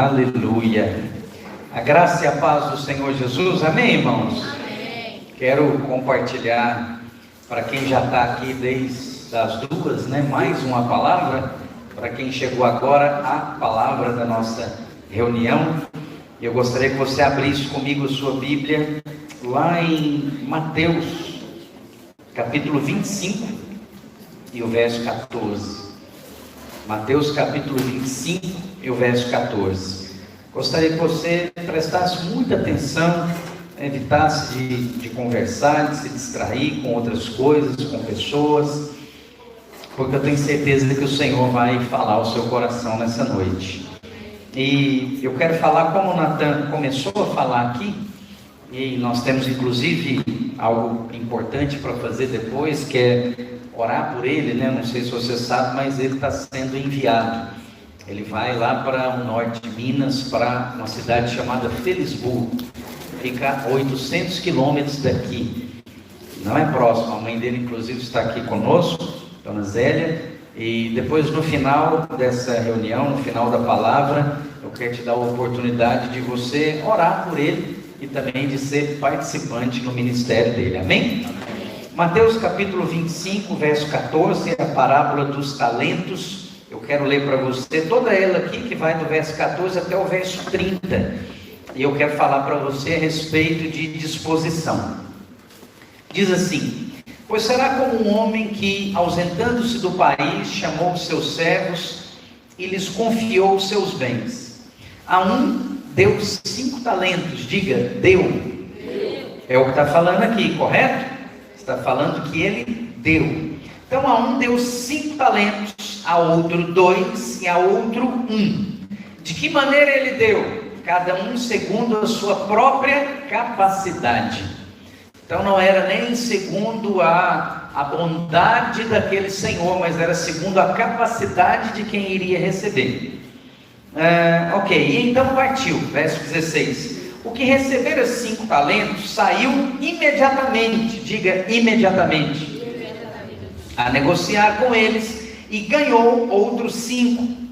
Aleluia. A graça e a paz do Senhor Jesus. Amém, irmãos? Amém. Quero compartilhar para quem já está aqui desde as 2, mais uma palavra. Para quem chegou agora, a palavra da nossa reunião. Eu gostaria que você abrisse comigo a sua Bíblia lá em Mateus, capítulo 25 e o verso 14. Mateus capítulo 25 e o verso 14. Gostaria que você prestasse muita atenção, evitasse de conversar, de se distrair com outras coisas, com pessoas, porque eu tenho certeza que o Senhor vai falar ao seu coração nessa noite. E eu quero falar como o Natan começou a falar aqui, e nós temos inclusive algo importante para fazer depois, que é orar por ele, Não sei se você sabe, mas ele está sendo enviado. Ele vai lá para o norte de Minas, para uma cidade chamada Felisburgo. Fica a 800 quilômetros daqui. Não é próximo, a mãe dele inclusive está aqui conosco, Dona Zélia. E depois no final dessa reunião, no final da palavra, eu quero te dar a oportunidade de você orar por ele e também de ser participante no ministério dele. Amém? Mateus capítulo 25, verso 14, a parábola dos talentos. Eu quero ler para você toda ela aqui, que vai do verso 14 até o verso 30. E eu quero falar para você a respeito de disposição. Diz assim: pois será como um homem que, ausentando-se do país, chamou os seus servos e lhes confiou os seus bens. A um deu 5 talentos, diga, deu. É o que está falando aqui, correto? Está falando que ele deu. Então a um deu 5 talentos, a outro 2 e a outro 1. De que maneira ele deu? Cada um segundo a sua própria capacidade. Então não era nem segundo a bondade daquele senhor, mas era segundo a capacidade de quem iria receber. Ok, e então partiu, verso 16. O que recebera 5 talentos saiu imediatamente, diga imediatamente, a negociar com eles e ganhou outros 5.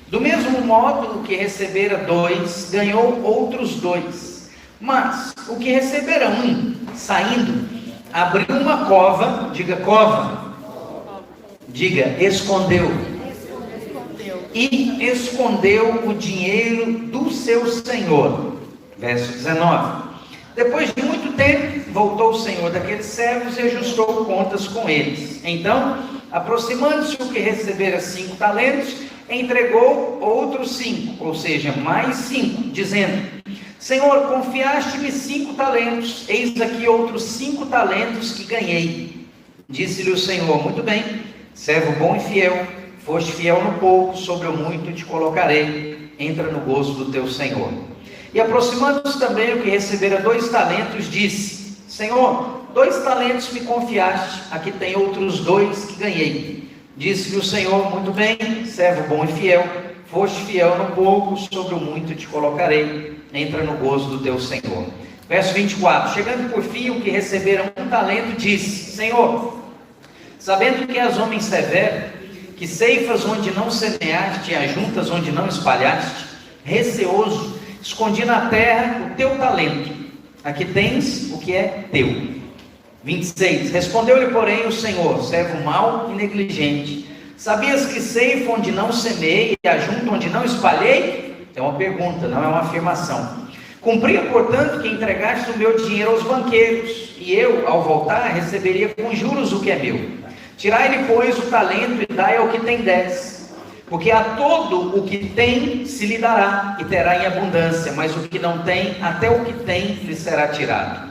Do mesmo modo, o que recebera 2 ganhou outros 2. Mas o que recebera 1, saindo, abriu uma cova, diga cova, diga escondeu, e escondeu o dinheiro do seu senhor. Verso 19. Depois de muito tempo, voltou o senhor daqueles servos e ajustou contas com eles. Então, aproximando-se o que recebera 5 talentos, entregou outros 5, ou seja, mais 5, dizendo: Senhor, confiaste-me 5 talentos, eis aqui outros 5 talentos que ganhei. Disse-lhe o Senhor: muito bem, servo bom e fiel, foste fiel no pouco, sobre o muito te colocarei, entra no gozo do teu Senhor. E aproximando-se também o que recebera 2 talentos, disse: Senhor, 2 talentos me confiaste, aqui tem outros 2 que ganhei. Disse-lhe o Senhor: muito bem, servo bom e fiel, foste fiel no pouco, sobre o muito te colocarei, entra no gozo do teu Senhor. Verso 24. Chegando por fim o que receberam 1 talento, disse: Senhor, sabendo que és homem severo, que ceifas onde não semeaste e ajuntas onde não espalhaste, receoso, escondi na terra o teu talento, aqui tens o que é teu. 26. Respondeu-lhe porém o Senhor: servo mau e negligente, sabias que ceifo onde não semeei e ajunto onde não espalhei? É uma pergunta, não é uma afirmação. Cumpria, portanto, que entregaste o meu dinheiro aos banqueiros, e eu, ao voltar, receberia com juros o que é meu. Tirai-lhe, pois, o talento e dai ao que tem 10. Porque a todo o que tem se lhe dará, e terá em abundância, mas o que não tem, até o que tem lhe será tirado.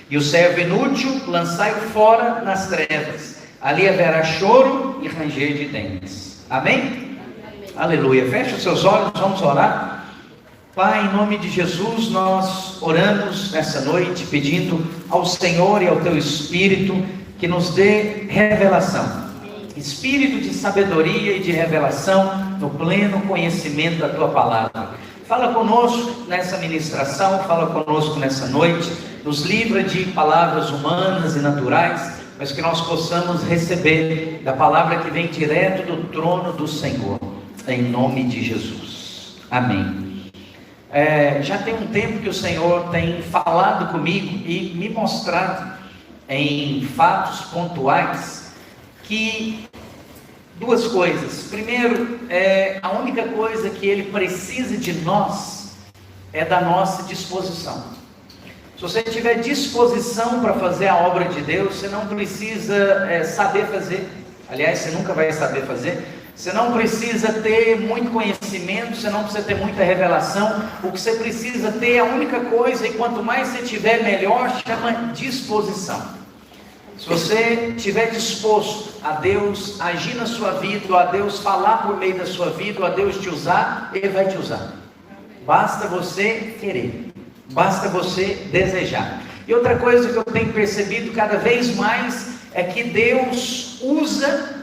E o servo inútil, lançai-o fora nas trevas, ali haverá choro e ranger de dentes. Amém? Amém. Aleluia. Feche os seus olhos, vamos orar. Pai, em nome de Jesus, nós oramos nessa noite, pedindo ao Senhor e ao Teu Espírito que nos dê revelação. Espírito de sabedoria e de revelação no pleno conhecimento da Tua Palavra. Fala conosco nessa ministração, fala conosco nessa noite, nos livra de palavras humanas e naturais, mas que nós possamos receber da palavra que vem direto do trono do Senhor, em nome de Jesus. Amém. Já tem um tempo que o Senhor tem falado comigo e me mostrado em fatos pontuais que duas coisas. Primeiro, a única coisa que Ele precisa de nós é da nossa disposição. Se você tiver disposição para fazer a obra de Deus, você não precisa saber fazer. Aliás, você nunca vai saber fazer. Você não precisa ter muito conhecimento, você não precisa ter muita revelação. O que você precisa ter, a única coisa, e quanto mais você tiver, melhor, chama disposição. Se você estiver disposto a Deus agir na sua vida, ou a Deus falar por meio da sua vida, ou a Deus te usar, Ele vai te usar. Basta você querer, basta você desejar. E outra coisa que eu tenho percebido cada vez mais é que Deus usa,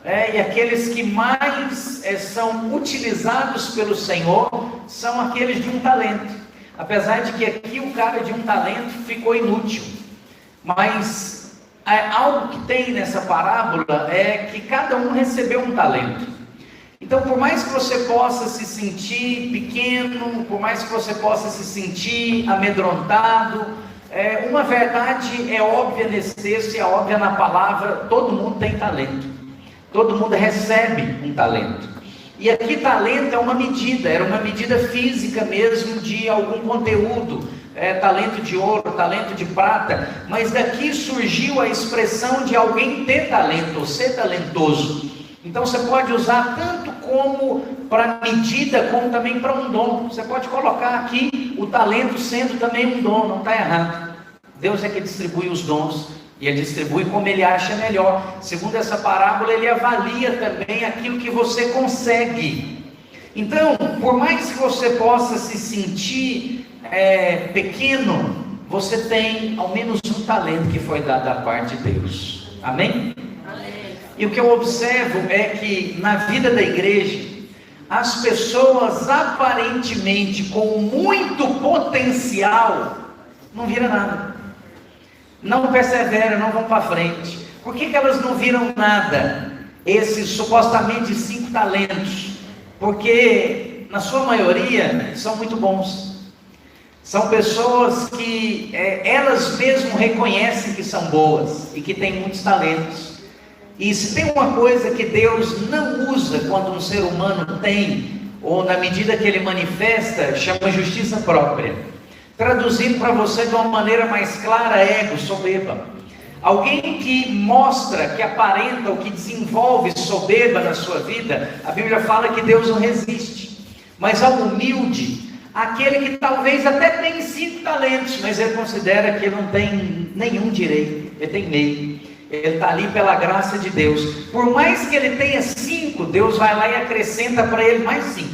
e aqueles que mais são utilizados pelo Senhor são aqueles de um talento. Apesar de que aqui o cara de um talento ficou inútil, mas algo que tem nessa parábola é que cada um recebeu um talento. Então, por mais que você possa se sentir pequeno, por mais que você possa se sentir amedrontado, uma verdade é óbvia nesse texto e é óbvia na palavra: todo mundo tem talento, todo mundo recebe um talento. E aqui talento é uma medida, era uma medida física mesmo de algum conteúdo, talento de ouro, talento de prata, mas daqui surgiu a expressão de alguém ter talento, ou ser talentoso. Então você pode usar tanto como para medida, como também para um dom. Você pode colocar aqui o talento sendo também um dom, não está errado. Deus é que distribui os dons, e Ele distribui como Ele acha melhor. Segundo essa parábola, Ele avalia também aquilo que você consegue. Então, por mais que você possa se sentir pequeno, você tem ao menos um talento que foi dado da parte de Deus. Amém? E o que eu observo é que na vida da igreja, as pessoas aparentemente com muito potencial não viram nada, não perseveram, não vão para frente. Por que elas não viram nada? Esses supostamente 5 talentos, porque na sua maioria são muito bons. São pessoas que elas mesmas reconhecem que são boas e que têm muitos talentos. E se tem uma coisa que Deus não usa quando um ser humano tem, ou na medida que ele manifesta, chama justiça própria. Traduzindo para você de uma maneira mais clara, ego, soberba. Alguém que mostra, que aparenta ou que desenvolve soberba na sua vida, a Bíblia fala que Deus não resiste. Mas ao humilde, aquele que talvez até tem 5 talentos, mas ele considera que ele não tem nenhum direito, ele tem meio. Ele está ali pela graça de Deus. Por mais que ele tenha 5, Deus vai lá e acrescenta para ele mais 5.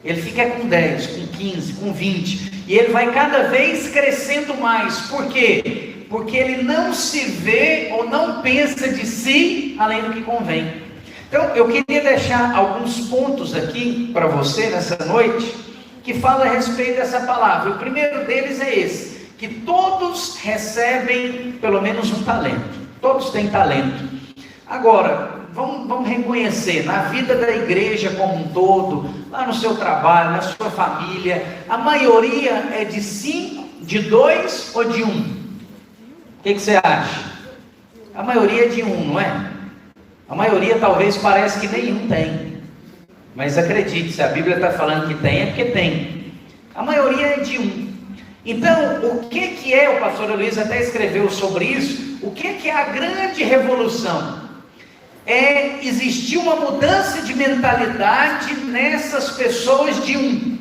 Ele fica com 10, com 15, com 20. E ele vai cada vez crescendo mais. Por quê? Porque ele não se vê ou não pensa de si além do que convém. Então eu queria deixar alguns pontos aqui para você nessa noite, que fala a respeito dessa palavra. O primeiro deles é esse: que todos recebem pelo menos um talento. Todos têm talento. Agora, vamos reconhecer, na vida da igreja como um todo, lá no seu trabalho, na sua família, a maioria é de 5, de 2 ou de 1? O que você acha? A maioria é de 1, não é? A maioria talvez parece que nenhum tem. Mas acredite, se a Bíblia está falando que tem, é porque tem. A maioria é de 1. Então, o que é, o pastor Luiz até escreveu sobre isso, o que é a grande revolução? Existir uma mudança de mentalidade nessas pessoas de 1.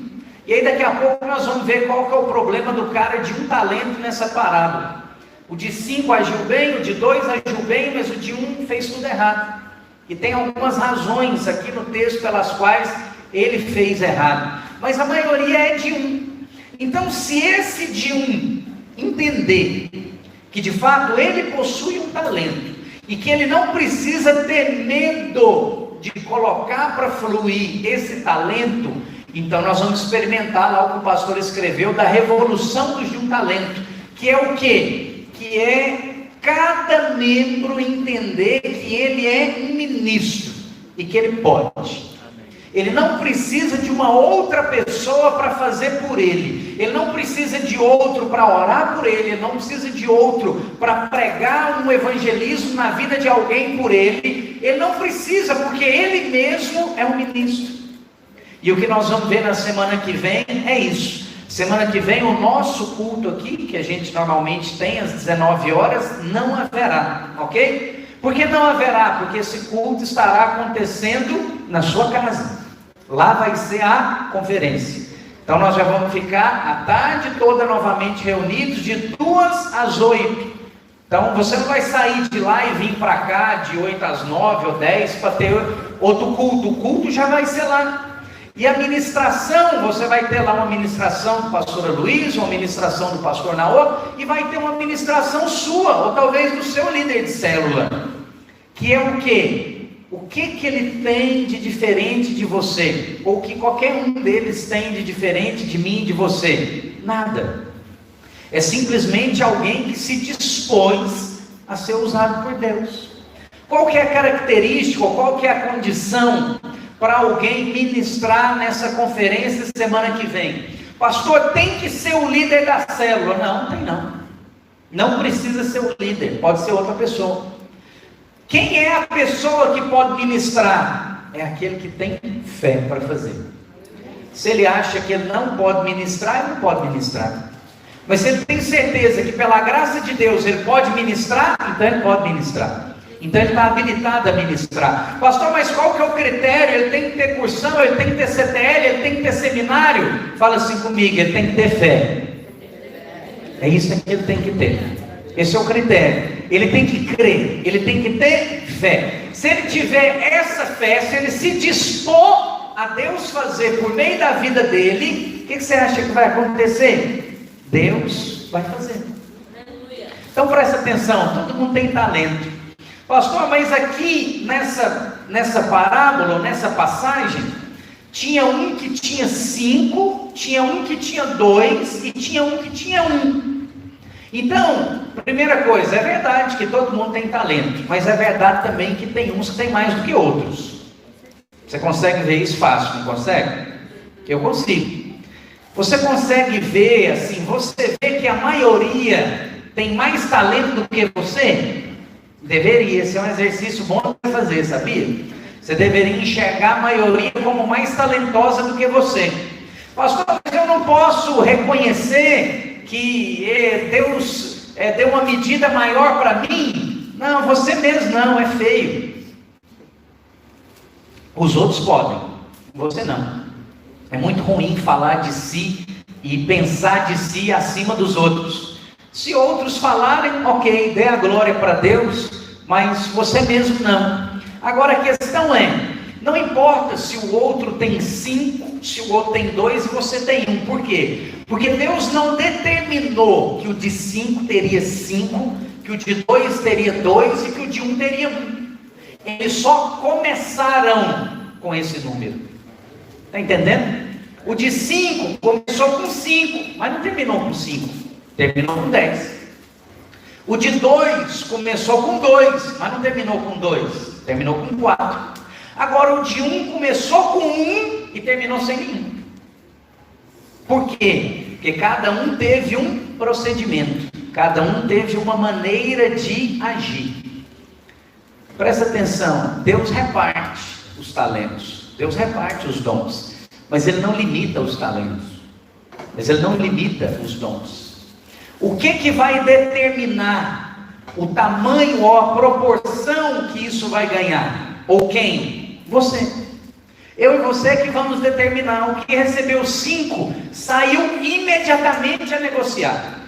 E aí daqui a pouco nós vamos ver qual que é o problema do cara de um talento nessa parábola. O de 5 agiu bem, o de 2 agiu bem, mas o de 1 fez tudo errado. E tem algumas razões aqui no texto pelas quais ele fez errado. Mas a maioria é de 1. Então, se esse de 1 entender que de fato ele possui um talento e que ele não precisa ter medo de colocar para fluir esse talento, então nós vamos experimentar lá o que o pastor escreveu da revolução dos de um talento, que é o quê? Que é cada membro entender que ele é um ministro e que ele pode. Ele não precisa de uma outra pessoa para fazer por ele. Ele não precisa de outro para orar por ele. Ele não precisa de outro para pregar um evangelismo na vida de alguém por ele. Ele não precisa, porque ele mesmo é um ministro. E o que nós vamos ver na semana que vem é isso. Semana que vem o nosso culto aqui, que a gente normalmente tem às 19 horas, não haverá, ok? Por que não haverá? Porque esse culto estará acontecendo na sua casa. Lá vai ser a conferência. Então nós já vamos ficar a tarde toda novamente reunidos, de 2 às 8. Então você não vai sair de lá e vir para cá de 8 às 9 ou 10 para ter outro culto. O culto já vai ser lá. E a ministração, você vai ter lá uma ministração do pastor Luiz, uma ministração do pastor Naô, e vai ter uma ministração sua, ou talvez do seu líder de célula, que é o quê? O que ele tem de diferente de você? Ou que qualquer um deles tem de diferente de mim e de você? Nada. É simplesmente alguém que se dispôs a ser usado por Deus. Qual que é a característica, ou qual que é a condição para alguém ministrar nessa conferência semana que vem? Pastor, tem que ser o líder da célula. Não, tem não. Não precisa ser o líder, pode ser outra pessoa. Quem é a pessoa que pode ministrar? É aquele que tem fé para fazer. Se ele acha que ele não pode ministrar, ele não pode ministrar. Mas se ele tem certeza que pela graça de Deus ele pode ministrar, então ele pode ministrar. Então ele está habilitado a ministrar. Pastor, mas qual que é o critério? Ele tem que ter cursão, ele tem que ter CTL, ele tem que ter seminário? Fala assim comigo, ele tem que ter fé. É isso que ele tem que ter. Esse é o critério. Ele tem que crer, ele tem que ter fé. Se ele tiver essa fé, se ele se dispor a Deus fazer por meio da vida dele, o que você acha que vai acontecer? Deus vai fazer. Então presta atenção, todo mundo tem talento. Pastor, mas aqui nessa parábola, nessa passagem, tinha um que tinha 5, tinha um que tinha 2 e tinha um que tinha 1. Então, primeira coisa, é verdade que todo mundo tem talento, mas é verdade também que tem uns que tem mais do que outros. Você consegue ver isso fácil, não consegue? Eu consigo. Você consegue ver assim, você vê que a maioria tem mais talento do que você? Deveria, esse é um exercício bom para fazer, sabia? Você deveria enxergar a maioria como mais talentosa do que você. Pastor, mas eu não posso reconhecer que Deus deu uma medida maior para mim? Não, você mesmo não, é feio. Os outros podem, você não. É muito ruim falar de si e pensar de si acima dos outros. Se outros falarem, ok, dê a glória para Deus, mas você mesmo não. Agora a questão é, não importa se o outro tem 5, se o outro tem 2 e você tem 1. Por quê? Porque Deus não determinou que o de 5 teria 5, que o de 2 teria 2 e que o de 1 teria 1. Eles só começaram com esse número. Está entendendo? O de 5 começou com 5, mas não terminou com 5. Terminou com 10. O de 2 começou com 2, mas não terminou com 2. Terminou com 4. Agora o de 1 começou com 1 e terminou sem nenhum. Por quê? Porque cada um teve um procedimento. Cada um teve uma maneira de agir. Presta atenção. Deus reparte os talentos. Deus reparte os dons. Mas Ele não limita os talentos. Mas Ele não limita os dons. O que vai determinar o tamanho ou a proporção que isso vai ganhar? Ou quem? Você. Eu e você que vamos determinar. O que recebeu 5 saiu imediatamente a negociar.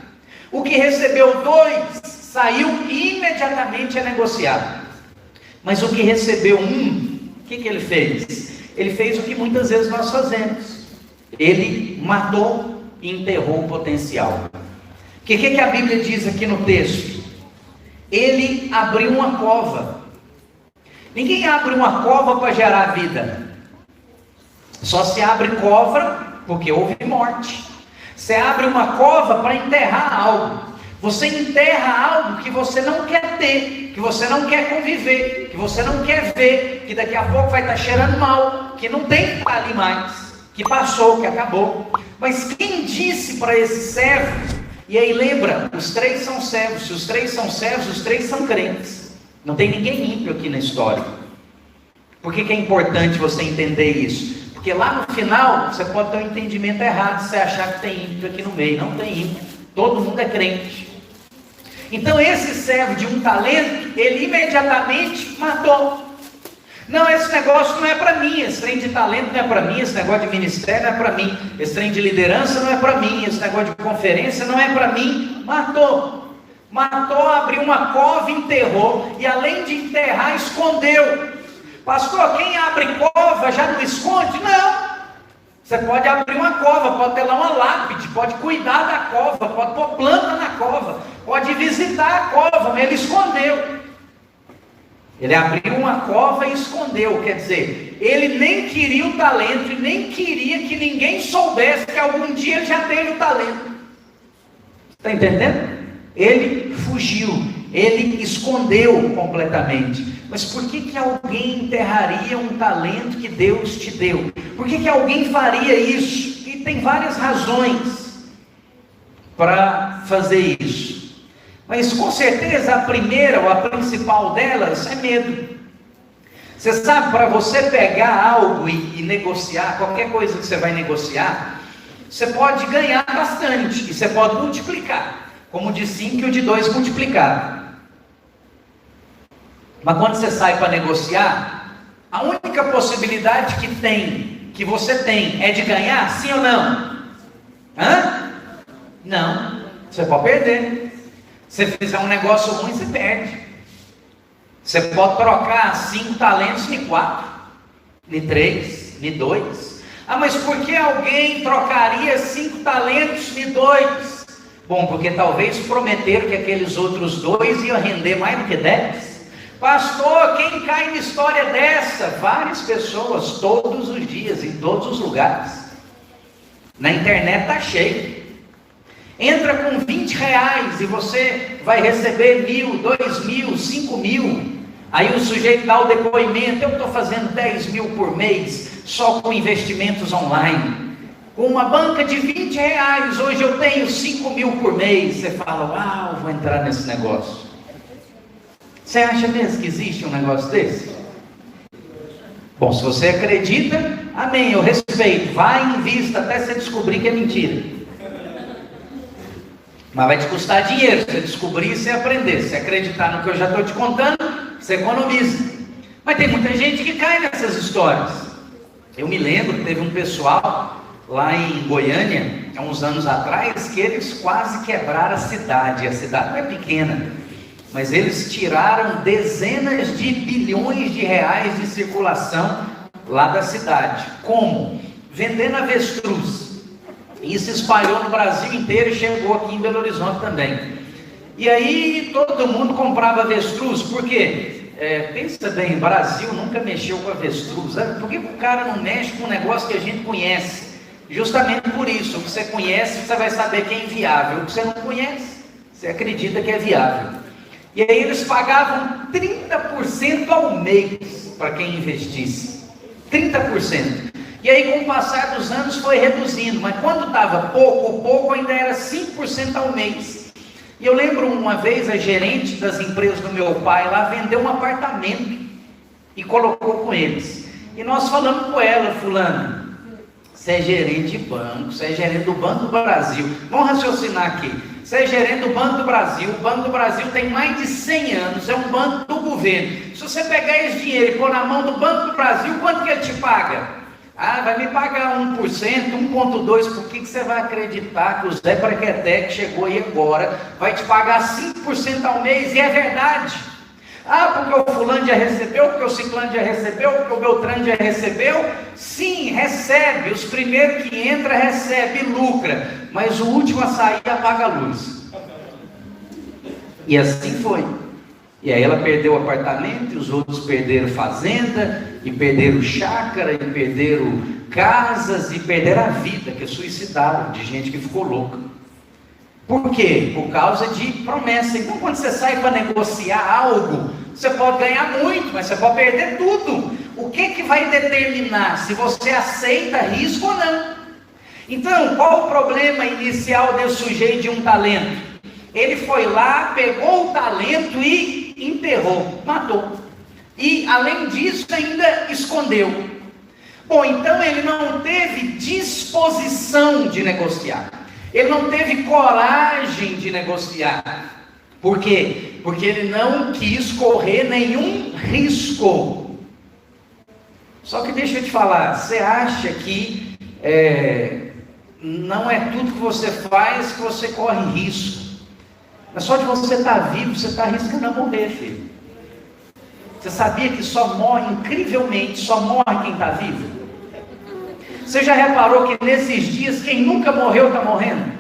O que recebeu 2 saiu imediatamente a negociar. Mas o que recebeu 1, o que ele fez? Ele fez o que muitas vezes nós fazemos. Ele matou e enterrou o potencial. O que a Bíblia diz aqui no texto? Ele abriu uma cova. Ninguém abre uma cova para gerar vida. Só se abre cova porque houve morte. Você abre uma cova para enterrar algo. Você enterra algo que você não quer ter, que você não quer conviver, que você não quer ver, que daqui a pouco vai estar cheirando mal, que não tem que estar ali mais, que passou, que acabou. Mas quem disse para esse servo? E aí lembra, os três são servos. Se os três são servos, os três são crentes. Não tem ninguém ímpio aqui na história. Por que é importante você entender isso? Porque lá no final, você pode ter um entendimento errado se você achar que tem ímpio aqui no meio. Não tem ímpio, todo mundo é crente. Então esse servo de 1 talento, ele imediatamente matou. Não, esse negócio não é para mim, esse trem de talento não é para mim, esse negócio de ministério não é para mim, esse trem de liderança não é para mim, esse negócio de conferência não é para mim. Matou, abriu uma cova, enterrou, e além de enterrar, escondeu. Pastor, quem abre cova já não esconde? Não. Você pode abrir uma cova, pode ter lá uma lápide, pode cuidar da cova, pode pôr planta na cova, pode visitar a cova, mas ele escondeu. Ele abriu uma cova e escondeu, quer dizer, ele nem queria o talento e nem queria que ninguém soubesse que algum dia ele já teve o talento. Está entendendo? Ele fugiu, ele escondeu completamente. Mas por que alguém enterraria um talento que Deus te deu? Por que alguém faria isso? E tem várias razões para fazer isso. Mas com certeza a primeira ou a principal delas é medo. Você sabe, para você pegar algo e negociar, qualquer coisa que você vai negociar, você pode ganhar bastante e você pode multiplicar, como de 5 e o de 2 multiplicado. Mas quando você sai para negociar, a única possibilidade que você tem é de ganhar, sim ou não? Não, você pode perder. Se você fizer um negócio ruim, você perde. Você pode trocar 5 talentos em 4, em 3, em 2. Mas por que alguém trocaria 5 talentos em 2? Bom, porque talvez prometeram que aqueles outros 2 iam render mais do que 10. Pastor, quem cai em história dessa? Várias pessoas, todos os dias, em todos os lugares. Na internet está cheio. Entra com 20 reais e você vai receber 1.000, 2.000, 5.000. Aí o sujeito dá o depoimento: eu estou fazendo 10.000 por mês, só com investimentos online. Com uma banca de 20 reais, hoje eu tenho 5.000 por mês. Você fala: uau, vou entrar nesse negócio. Você acha mesmo que existe um negócio desse? Bom, se você acredita, amém, eu respeito. Vai e invista até você descobrir que é mentira. Mas vai te custar dinheiro, você descobrir e você aprender. Se acreditar no que eu já estou te contando, você economiza. Mas tem muita gente que cai nessas histórias. Eu me lembro que teve um pessoal lá em Goiânia, há uns anos atrás, que eles quase quebraram a cidade. A cidade não é pequena, mas eles tiraram dezenas de bilhões de reais de circulação lá da cidade. Como? Vendendo avestruz. Isso espalhou no Brasil inteiro e chegou aqui em Belo Horizonte também. E aí todo mundo comprava avestruz. Por quê? Pensa bem, o Brasil nunca mexeu com avestruz. Por que o cara não mexe com um negócio que a gente conhece? Justamente por isso. O que você conhece, você vai saber que é inviável. O que você não conhece, você acredita que é viável. E aí eles pagavam 30% ao mês para quem investisse. 30%. E aí com o passar dos anos foi reduzindo, mas quando estava pouco ainda era 5% ao mês. E eu lembro uma vez a gerente das empresas do meu pai lá vendeu um apartamento e colocou com eles. E nós falamos com ela: fulano, você é gerente de banco, você é gerente do Banco do Brasil. Vamos raciocinar aqui. Você é gerente do Banco do Brasil, o Banco do Brasil tem mais de 100 anos, é um banco do governo. Se você pegar esse dinheiro e pôr na mão do Banco do Brasil, quanto que ele te paga? Vai me pagar 1%, 1,2%, por que você vai acreditar que o Zé Prequeté, que chegou aí agora, vai te pagar 5% ao mês? E é verdade. Porque o fulano já recebeu, porque o ciclano já recebeu, porque o Beltrano já recebeu. Sim, recebe, os primeiros que entram recebe, lucra, mas o último a sair apaga a luz. E assim foi. E aí ela perdeu o apartamento, e os outros perderam fazenda, e perderam chácara, e perderam casas, e perderam a vida, que suicidaram, de gente que ficou louca. Por quê? Por causa de promessa. Então, quando você sai para negociar algo, você pode ganhar muito, mas você pode perder tudo. O que vai determinar se você aceita risco ou não? Então, qual o problema inicial desse sujeito de um talento? Ele foi lá, pegou o talento e enterrou, matou. E, além disso, ainda escondeu. Bom, então ele não teve disposição de negociar. Ele não teve coragem de negociar. Por quê? Porque ele não quis correr nenhum risco. Só que deixa eu te falar, você acha que não é tudo que você faz que você corre risco. Mas só de você estar vivo, você está arriscando a morrer, filho. Você sabia que só morre, incrivelmente, só morre quem está vivo? Você já reparou que nesses dias, quem nunca morreu está morrendo?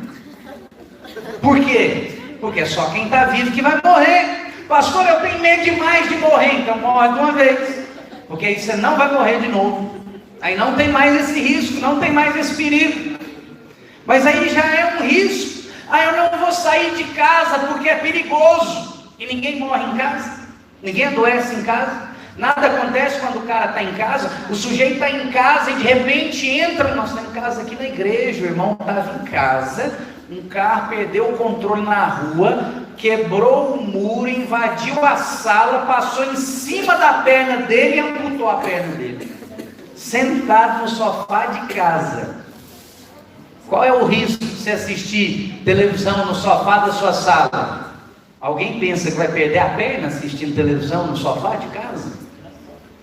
Por quê? Porque é só quem está vivo que vai morrer. Pastor, eu tenho medo demais de morrer. Então morre de uma vez, porque aí você não vai morrer de novo. Aí não tem mais esse risco, não tem mais esse perigo. Mas aí já é um risco. Eu não vou sair de casa porque é perigoso. E ninguém morre em casa, ninguém adoece em casa. Nada acontece quando o cara está em casa. O sujeito está em casa e de repente entra. Nós temos casa aqui na igreja. O irmão estava em casa, um carro perdeu o controle na rua, quebrou o muro, invadiu a sala, passou em cima da perna dele e amputou a perna dele, sentado no sofá de casa. Qual é o risco de você assistir televisão no sofá da sua sala? Alguém pensa que vai perder a perna assistindo televisão no sofá de casa?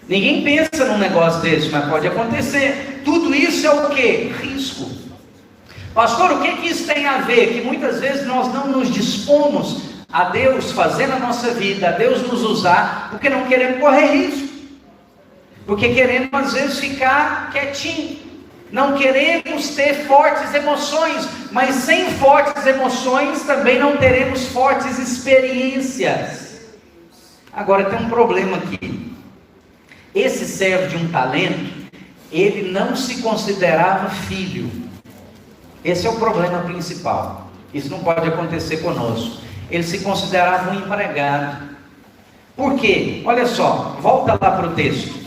Ninguém pensa num negócio desse, mas pode acontecer. Tudo isso é o quê? Risco. Pastor, o que isso tem a ver? Que muitas vezes nós não nos dispomos a Deus fazer na nossa vida, a Deus nos usar, porque não queremos correr risco. Porque queremos às vezes ficar quietinho. Não queremos ter fortes emoções, mas sem fortes emoções também não teremos fortes experiências. Agora tem um problema aqui. Esse servo de um talento, ele não se considerava filho. Esse é o problema principal. Isso não pode acontecer conosco. Ele se considerava um empregado. Por quê? Olha só, volta lá para o texto.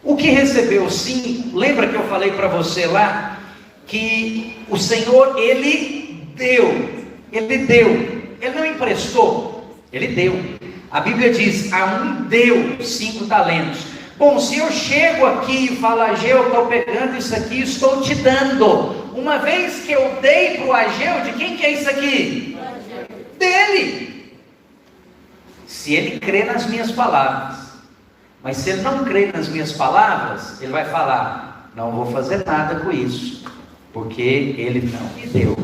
O que recebeu sim, lembra que eu falei para você lá, que o Senhor, Ele deu, Ele não emprestou, Ele deu. A Bíblia diz, a um deu 5 talentos. Bom, se eu chego aqui e falo, Ageu, eu estou pegando isso aqui, estou te dando. Uma vez que eu dei para o Ageu, de quem que é isso aqui? Dele. Se ele crê nas minhas palavras. Mas se ele não crê nas minhas palavras, ele vai falar, não vou fazer nada com isso, porque ele não me deu.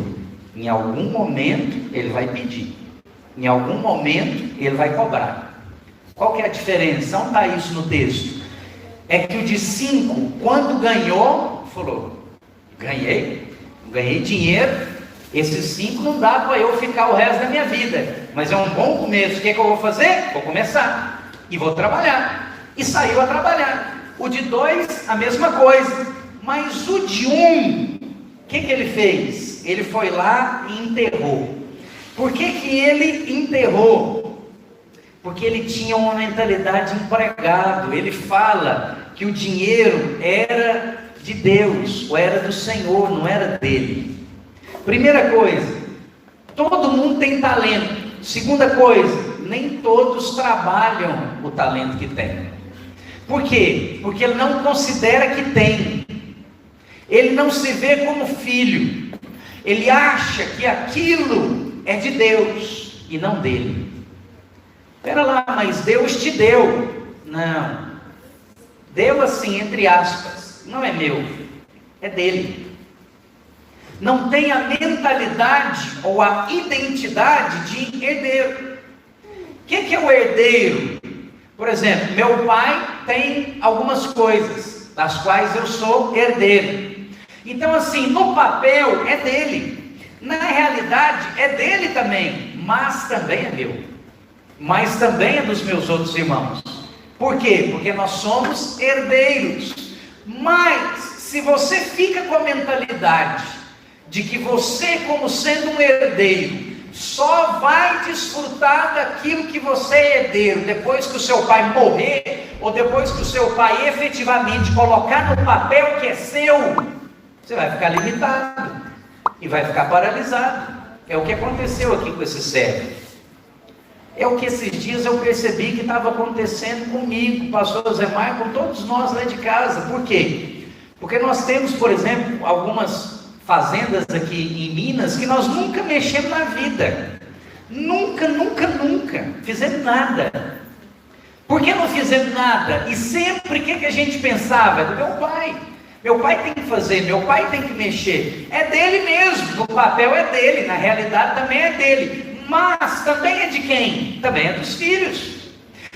Em algum momento ele vai pedir, em algum momento ele vai cobrar. Qual que é a diferença? Onde está isso no texto? É que o de 5, quando ganhou, falou, ganhei dinheiro, esses 5 não dá para eu ficar o resto da minha vida, mas é um bom começo. O que eu vou fazer? Vou começar, e vou trabalhar. E saiu a trabalhar. O de 2, a mesma coisa. Mas o de 1, o que ele fez? Ele foi lá e enterrou. Por que ele enterrou? Porque ele tinha uma mentalidade de empregado. Ele fala que o dinheiro era de Deus, ou era do Senhor, não era dele. Primeira coisa, todo mundo tem talento. Segunda coisa, nem todos trabalham o talento que tem. Por quê? Porque ele não considera que tem. Ele não se vê como filho. Ele acha que aquilo é de Deus e não dele. Espera lá, mas Deus te deu. Não. Deu assim, entre aspas. Não é meu, é dele. Não tem a mentalidade ou a identidade de herdeiro. O que é o herdeiro? Por exemplo, meu pai tem algumas coisas, das quais eu sou herdeiro. Então assim, no papel é dele, na realidade é dele também, mas também é meu, mas também é dos meus outros irmãos. Por quê? Porque nós somos herdeiros. Mas se você fica com a mentalidade de que você, como sendo um herdeiro, só vai desfrutar daquilo que você é herdeiro depois que o seu pai morrer, ou depois que o seu pai efetivamente colocar no papel que é seu, você vai ficar limitado e vai ficar paralisado. É o que aconteceu aqui com esse servo. É o que esses dias eu percebi que estava acontecendo comigo, pastor Zé Maia, com todos nós lá de casa. Por quê? Porque nós temos, por exemplo, algumas fazendas aqui em Minas que nós nunca mexemos na vida. Nunca fizemos nada. Por que não fizemos nada? E sempre o que a gente pensava? Do meu pai. Meu pai tem que fazer, meu pai tem que mexer. É dele mesmo, no papel é dele, na realidade também é dele. Mas também é de quem? Também é dos filhos.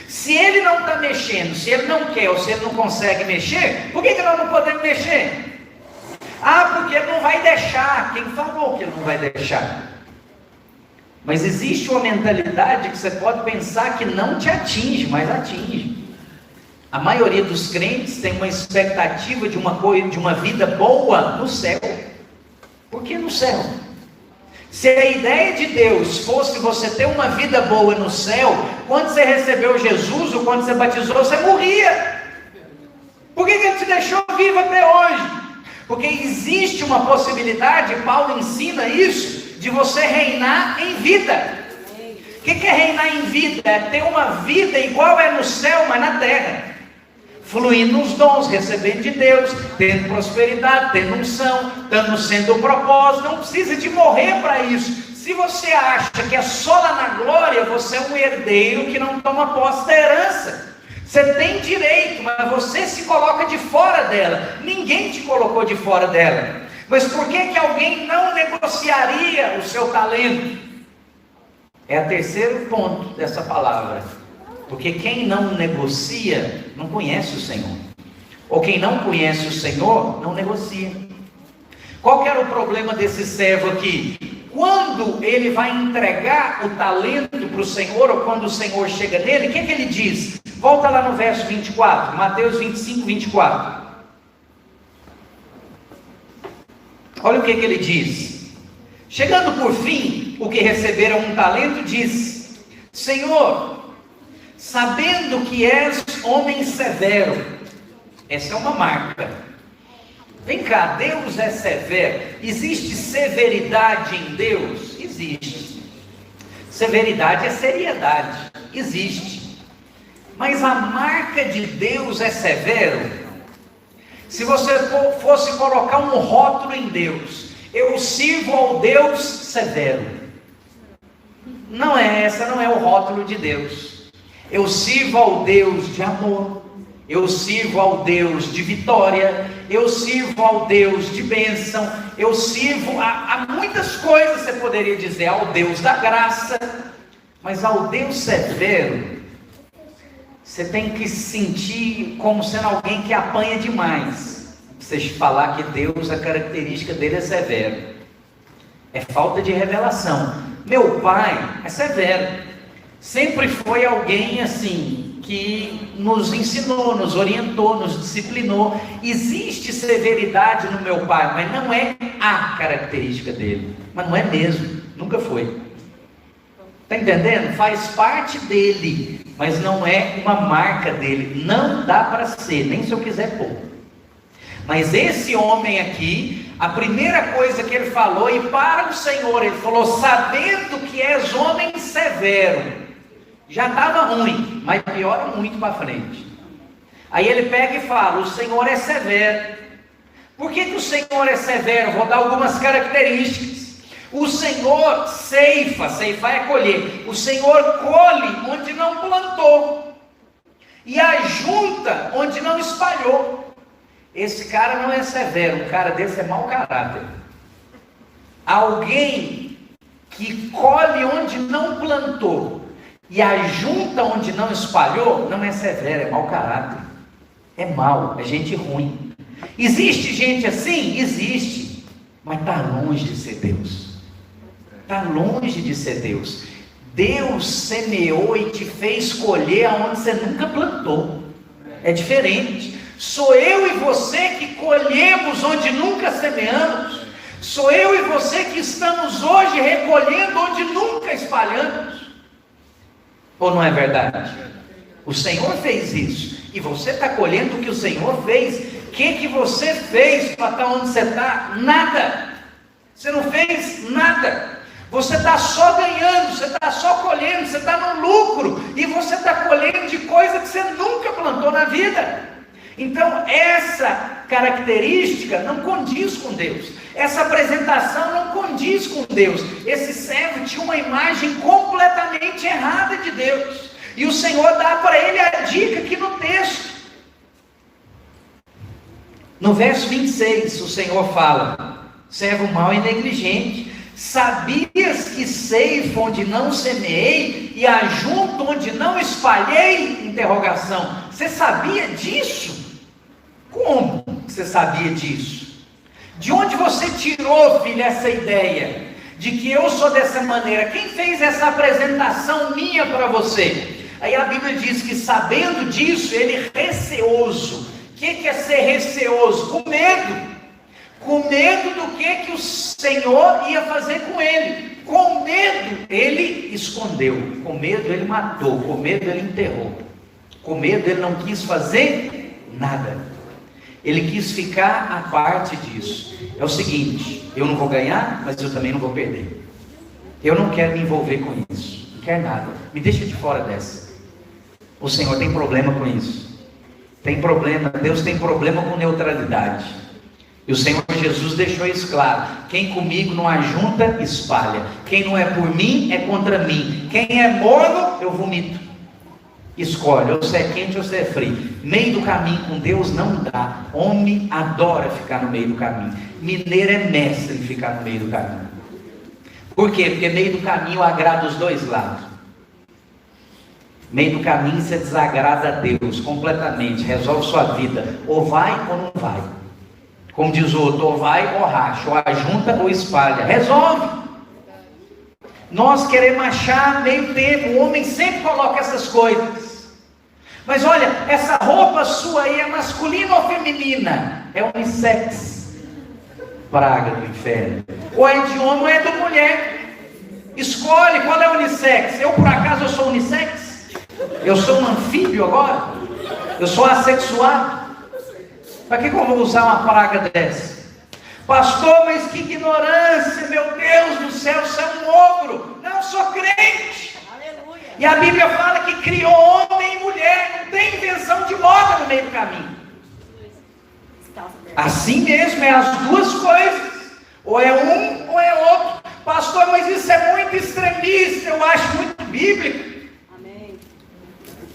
Se ele não está mexendo, se ele não quer ou se ele não consegue mexer, por que nós não podemos mexer? Ah, porque ele não vai deixar. Quem falou que ele não vai deixar? Mas existe uma mentalidade que você pode pensar que não te atinge, mas atinge. A maioria dos crentes tem uma expectativa de uma vida boa no céu. Por que no céu? Se a ideia de Deus fosse você ter uma vida boa no céu, quando você recebeu Jesus ou quando você batizou, você morria. Por que ele te deixou vivo até hoje? Porque existe uma possibilidade, Paulo ensina isso, de você reinar em vida. O que é reinar em vida? É ter uma vida igual é no céu, mas na terra. Fluindo nos dons, recebendo de Deus, tendo prosperidade, tendo unção, estando sendo o propósito. Não precisa de morrer para isso. Se você acha que é só lá na glória, você é um herdeiro que não toma posse da herança. Você tem direito, mas você se coloca de fora dela. Ninguém te colocou de fora dela. Mas por que alguém não negociaria o seu talento? É o terceiro ponto dessa palavra. Porque quem não negocia, não conhece o Senhor. Ou quem não conhece o Senhor, não negocia. Qual que era o problema desse servo aqui? Quando ele vai entregar o talento para o Senhor, ou quando o Senhor chega nele, o que ele diz? Volta lá no verso 24, Mateus 25, 24. Olha o que ele diz. Chegando por fim, o que receberam um talento, diz: Senhor, sabendo que és homem severo. Essa é uma marca. Vem cá, Deus é severo. Existe severidade em Deus? Existe. Severidade é seriedade. Existe. Mas a marca de Deus é severo? Se você fosse colocar um rótulo em Deus: eu sirvo ao Deus severo. Não é, essa não é o rótulo de Deus. Eu sirvo ao Deus de amor. Eu sirvo ao Deus de vitória. Eu sirvo ao Deus de bênção. Eu sirvo a muitas coisas, você poderia dizer, ao Deus da graça. Mas ao Deus severo, você tem que se sentir como sendo alguém que apanha demais. Você falar que Deus, a característica dele é severo. É falta de revelação. Meu pai é severo. Sempre foi alguém assim, que nos ensinou, nos orientou, nos disciplinou. Existe severidade no meu pai, mas não é a característica dele. Mas não é mesmo, nunca foi. Está entendendo? Faz parte dele, mas não é uma marca dele. Não dá para ser, nem se eu quiser pôr. Mas esse homem aqui, a primeira coisa que ele falou, e para o Senhor, ele falou: sabendo que és homem severo. Já estava ruim, mas piora muito para frente. Aí ele pega e fala: o Senhor é severo. Por que o Senhor é severo? Vou dar algumas características. O Senhor ceifa, ceifar é colher. O Senhor colhe onde não plantou e ajunta onde não espalhou. Esse cara não é severo, um cara desse é mau caráter. Alguém que colhe onde não plantou e ajunta onde não espalhou, não é severo, é mau caráter. É mau, é gente ruim. Existe gente assim? Existe. Mas está longe de ser Deus. Está longe de ser Deus. Deus semeou e te fez colher aonde você nunca plantou. É diferente. Sou eu e você que colhemos onde nunca semeamos. Sou eu e você que estamos hoje recolhendo onde nunca espalhamos. Ou não é verdade? O Senhor fez isso, e você está colhendo o que o Senhor fez. O que você fez para estar onde você está? Nada. Você não fez nada. Você está só ganhando, você está só colhendo, você está no lucro, e você está colhendo de coisa que você nunca plantou na vida. Então essa característica não condiz com Deus, essa apresentação não condiz com Deus. Esse servo tinha uma imagem completamente errada de Deus, e o Senhor dá para ele a dica aqui no texto. No verso 26 o Senhor fala: servo mau e negligente, sabias que ceifo onde não semeei e ajunto onde não espalhei? Interrogação. Você sabia disso? Como você sabia disso? De onde você tirou, filho, essa ideia de que eu sou dessa maneira? Quem fez essa apresentação minha para você? Aí a Bíblia diz que, sabendo disso, ele receoso. O que é ser receoso? Com medo. Com medo do que o Senhor ia fazer com ele. Com medo ele escondeu, com medo ele matou, com medo ele enterrou, com medo ele não quis fazer nada. Ele quis ficar à parte disso. É o seguinte: eu não vou ganhar, mas eu também não vou perder. Eu não quero me envolver com isso, não quero nada, me deixa de fora dessa. O Senhor tem problema com isso. Tem problema, Deus tem problema com neutralidade. E o Senhor Jesus deixou isso claro: quem comigo não ajunta, espalha. Quem não é por mim, é contra mim. Quem é morno, eu vomito. Escolhe, ou você é quente ou você é frio. Meio do caminho com Deus não dá. Homem adora ficar no meio do caminho. Mineiro é mestre em ficar no meio do caminho. Por quê? Porque meio do caminho agrada os dois lados. Meio do caminho você desagrada a Deus completamente, resolve sua vida. Ou vai ou não vai. Como diz o outro, ou vai ou racha, ou ajunta ou espalha. Resolve. Nós queremos achar meio termo. O homem sempre coloca essas coisas. Mas olha, essa roupa sua aí é masculina ou feminina? É unissex. Praga do inferno. Ou é de homem ou é de mulher. Escolhe qual é unissex. Eu por acaso eu sou unissex? Eu sou um anfíbio agora? Eu sou assexuado? Para que eu vou usar uma praga dessa? Pastor, mas que ignorância, meu Deus do céu, você é um ogro. Não, eu sou crente. Aleluia. E a Bíblia fala que criou homem e mulher, não tem invenção de moda no meio do caminho. Assim mesmo, é as duas coisas. Ou é um ou é outro. Pastor, mas isso é muito extremista, eu acho muito bíblico. Amém.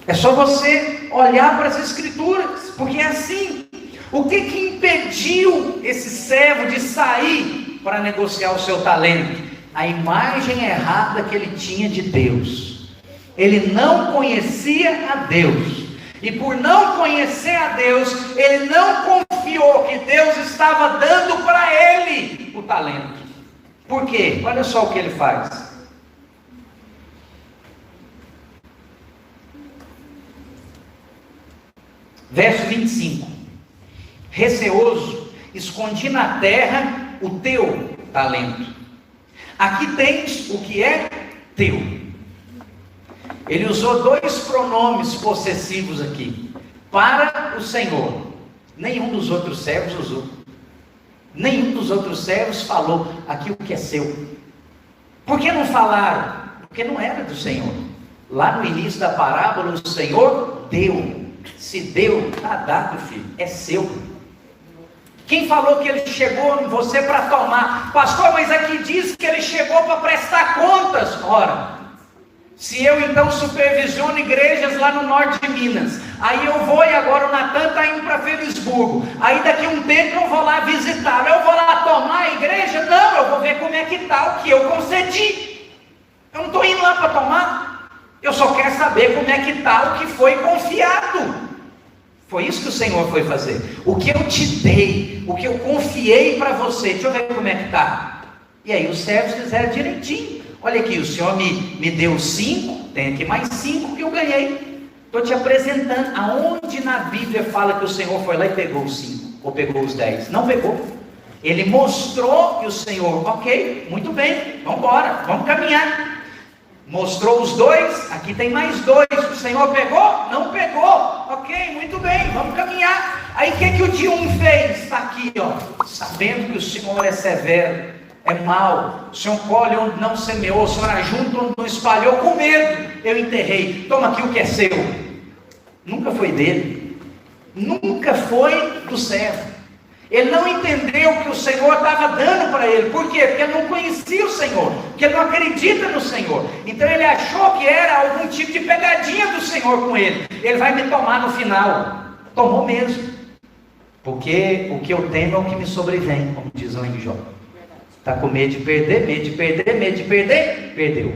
É só você olhar para as Escrituras, porque é assim. O que impediu esse servo de sair para negociar o seu talento? A imagem errada que ele tinha de Deus. Ele não conhecia a Deus. E por não conhecer a Deus, ele não confiou que Deus estava dando para ele o talento. Por quê? Olha só o que ele faz. Verso 25. Receoso, escondi na terra o teu talento. Aqui tens o que é teu. Ele usou dois pronomes possessivos aqui. Para o Senhor. Nenhum dos outros servos usou. Nenhum dos outros servos falou aqui o que é seu. Por que não falaram? Porque não era do Senhor. Lá no início da parábola, o Senhor deu. Se deu, está dado, filho. É seu. Quem falou que ele chegou em você para tomar? Pastor, mas aqui diz que ele chegou para prestar contas. Ora, se eu então supervisiono igrejas lá no norte de Minas, aí eu vou e agora o Natan está indo para Felisburgo, aí daqui a um tempo eu vou lá visitar, eu vou lá tomar a igreja? Não, eu vou ver como é que está o que eu concedi. Eu não estou indo lá para tomar, eu só quero saber como é que está o que foi confiado. Foi isso que o Senhor foi fazer. O que eu te dei, o que eu confiei para você, deixa eu ver como é que está. E aí os servos fizeram direitinho. Olha aqui, o Senhor me deu 5, tem aqui mais 5 que eu ganhei. Estou te apresentando. Aonde na Bíblia fala que o Senhor foi lá e pegou os 5? Ou pegou os 10? Não pegou. Ele mostrou e o Senhor, ok, muito bem, vamos embora, vamos caminhar. Mostrou os dois, aqui tem mais dois. O Senhor pegou? Não pegou. Ok, muito bem, vamos caminhar. Aí o que o de um fez? Está aqui, ó, sabendo que o Senhor é severo, é mau. O Senhor colhe onde não semeou, o Senhor ajunta onde não espalhou, com medo eu enterrei. Toma aqui o que é seu. Nunca foi dele, nunca foi do servo. Ele não entendeu que o Senhor estava dando para ele. Por quê? Porque ele não conhecia o Senhor, porque ele não acredita no Senhor. Então ele achou que era algum tipo de pegadinha do Senhor com ele. Ele vai me tomar no final. Tomou mesmo, porque o que eu temo é o que me sobrevém, como diz lá em Jó. Está com medo de perder, medo de perder, medo de perder, perdeu.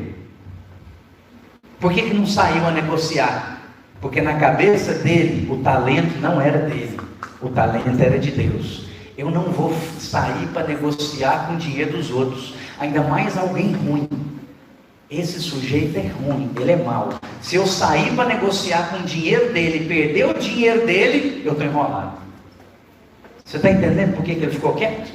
Por que não saiu a negociar? Porque na cabeça dele o talento não era dele, o talento era de Deus. Eu não vou sair para negociar com o dinheiro dos outros, ainda mais alguém ruim. Esse sujeito é ruim, ele é mau. Se eu sair para negociar com o dinheiro dele, perder o dinheiro dele, eu estou enrolado. Você está entendendo por que ele ficou quieto?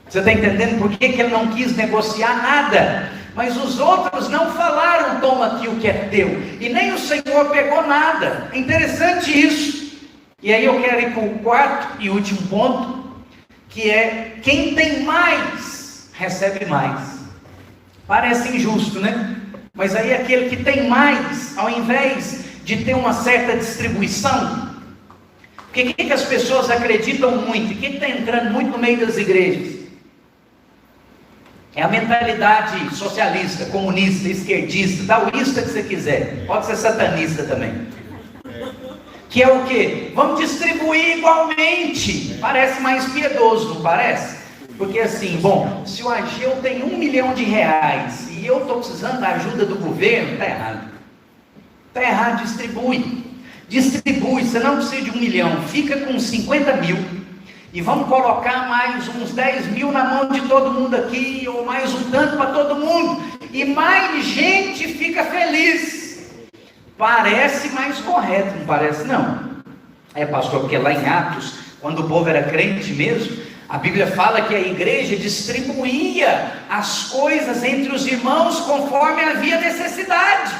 Você está entendendo por que ele não quis negociar nada? Mas os outros não falaram, toma aqui o que é teu. E nem o Senhor pegou nada. É interessante isso. E aí eu quero ir para o quarto e último ponto, que é: quem tem mais, recebe mais. Parece injusto, né? Mas aí aquele que tem mais, ao invés de ter uma certa distribuição, porque o que as pessoas acreditam muito, e quem está entrando muito no meio das igrejas? É a mentalidade socialista, comunista, esquerdista, taoísta que você quiser, pode ser satanista também. Que é o quê? Vamos distribuir igualmente. Parece mais piedoso, não parece? Porque assim, bom, se o Ageu tem R$1 milhão e eu estou precisando da ajuda do governo, está errado. Está errado, distribui. Distribui, você não precisa de 1 milhão, fica com 50 mil. E vamos colocar mais uns 10 mil na mão de todo mundo aqui, ou mais um tanto para todo mundo. E mais gente fica feliz. Parece mais correto, não parece não? É, pastor, porque lá em Atos, quando o povo era crente mesmo, a Bíblia fala que a igreja distribuía as coisas entre os irmãos conforme havia necessidade.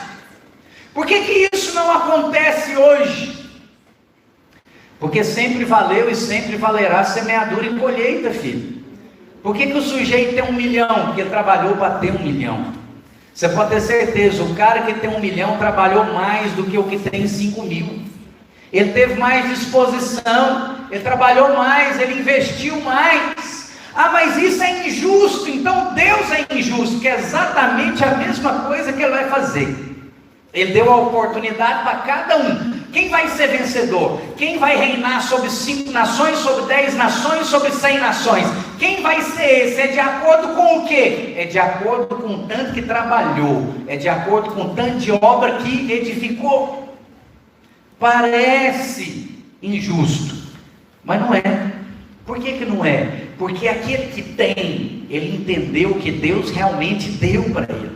Por que isso não acontece hoje? Porque sempre valeu e sempre valerá semeadura e colheita, filho. Por que o sujeito tem 1 milhão? Porque ele trabalhou para ter 1 milhão. Você pode ter certeza, o cara que tem 1 milhão trabalhou mais do que o que tem 5 mil. Ele teve mais disposição, ele trabalhou mais, ele investiu mais. Ah, mas isso é injusto, então Deus é injusto, que é exatamente a mesma coisa que Ele vai fazer. Ele deu a oportunidade para cada um. Quem vai ser vencedor? Quem vai reinar sobre 5 nações, sobre 10 nações, sobre 100 nações? Quem vai ser esse? É de acordo com o quê? É de acordo com o tanto que trabalhou, é de acordo com o tanto de obra que edificou. Parece injusto, mas não é. Por que não é? Porque aquele que tem, ele entendeu que Deus realmente deu para ele.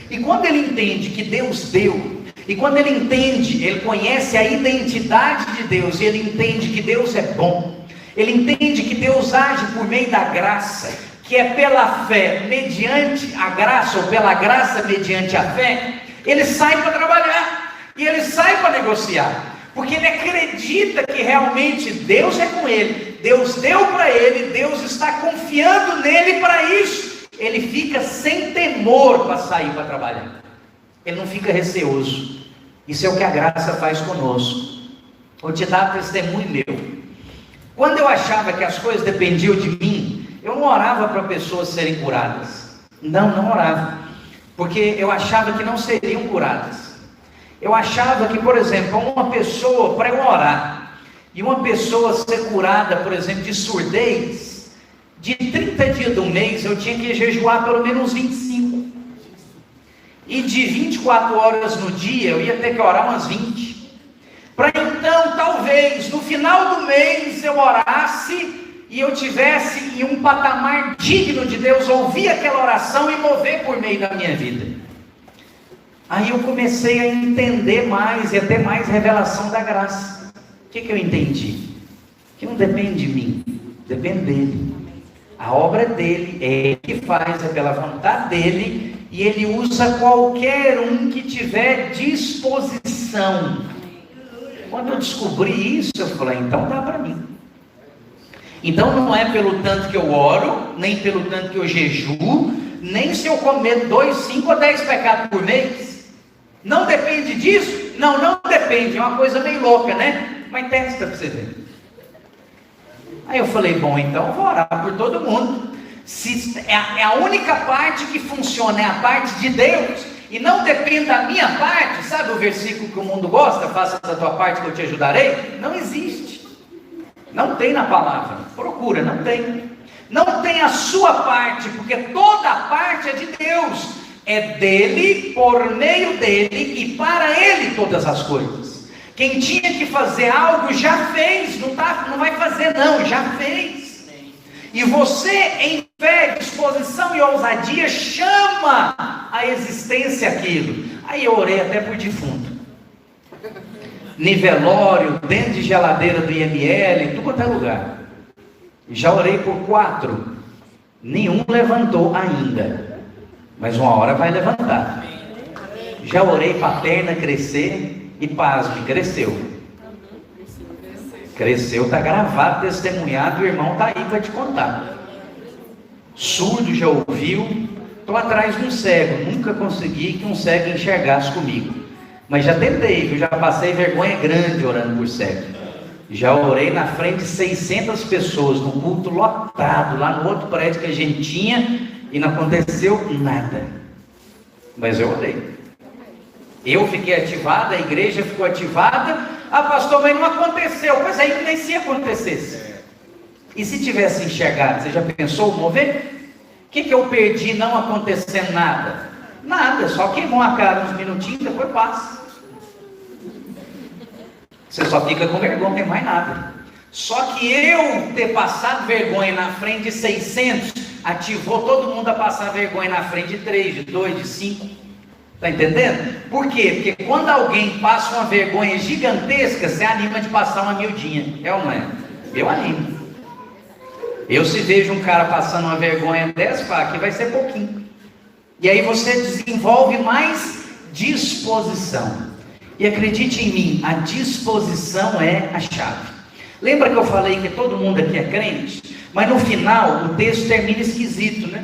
E quando ele entende que Deus deu, e quando ele entende, ele conhece a identidade de Deus, e ele entende que Deus é bom, ele entende que Deus age por meio da graça, que é pela fé, mediante a graça, ou pela graça mediante a fé, ele sai para trabalhar, e ele sai para negociar, porque ele acredita que realmente Deus é com ele, Deus deu para ele, Deus está confiando nele para isso. Ele fica sem temor para sair para trabalhar, ele não fica receoso. Isso é o que a graça faz conosco. Vou te dar testemunho meu. Quando eu achava que as coisas dependiam de mim, eu não orava para pessoas serem curadas. Não orava, porque eu achava que não seriam curadas. Eu achava que, por exemplo, uma pessoa, para eu orar, e uma pessoa ser curada, por exemplo, de surdez, de 30 dias do mês, eu tinha que jejuar pelo menos 25. E de 24 horas no dia, eu ia ter que orar umas 20. Para então, talvez, no final do mês, eu orasse e eu tivesse em um patamar digno de Deus, ouvir aquela oração e mover por meio da minha vida. Aí eu comecei a entender mais e a ter mais revelação da graça. O que eu entendi? Que não depende de mim, depende dele. A obra dele, é ele que faz, é pela vontade dele, e ele usa qualquer um que tiver disposição. Quando eu descobri isso, eu falei, então dá para mim. Então não é pelo tanto que eu oro, nem pelo tanto que eu jejuo, nem se eu comer 2, 5 ou 10 pecados por mês. Não depende disso? Não depende, é uma coisa meio louca, né? Mas testa para você ver. Aí eu falei, bom, então eu vou orar por todo mundo. Se é a única parte que funciona, é a parte de Deus, e não depende da minha parte. Sabe o versículo que o mundo gosta? Faça da tua parte que eu te ajudarei. Não existe, não tem na palavra. Procura, não tem. Não tem a sua parte, porque toda a parte é de Deus, é dele, por meio dele e para ele todas as coisas. Quem tinha que fazer algo já fez, não vai fazer não, já fez. E você, em fé, disposição e ousadia, chama a existência aquilo. Aí eu orei até por defunto, nivelório, dentro de geladeira do IML, tudo quanto é lugar. Já orei por 4, nenhum levantou ainda, mas uma hora vai levantar. Já orei para a perna crescer, e pasme, cresceu. Cresceu, está gravado, testemunhado, o irmão está aí para te contar. Surdo já ouviu. Estou atrás de um cego, nunca consegui que um cego enxergasse comigo, mas já tentei, já passei vergonha grande orando por cego. Já orei na frente de 600 pessoas, num culto lotado, lá no outro prédio que a gente tinha, e não aconteceu nada, mas eu orei. Eu fiquei ativado, a igreja ficou ativada. Ah, pastor, mas não aconteceu. Mas aí nem se acontecesse. E se tivesse enxergado, você já pensou mover? O que eu perdi não acontecendo nada? Nada, só queimou a cara uns minutinhos, depois passa. Você só fica com vergonha, não tem mais nada. Só que eu ter passado vergonha na frente de 600, ativou todo mundo a passar vergonha na frente de 3, de 2, de 5. Está entendendo? Por quê? Porque quando alguém passa uma vergonha gigantesca, você anima de passar uma miudinha. É ou não é? Eu animo. Eu se vejo um cara passando uma vergonha dessa, fala, aqui vai ser pouquinho. E aí você desenvolve mais disposição. E acredite em mim, a disposição é a chave. Lembra que eu falei que todo mundo aqui é crente? Mas no final, o texto termina esquisito, né?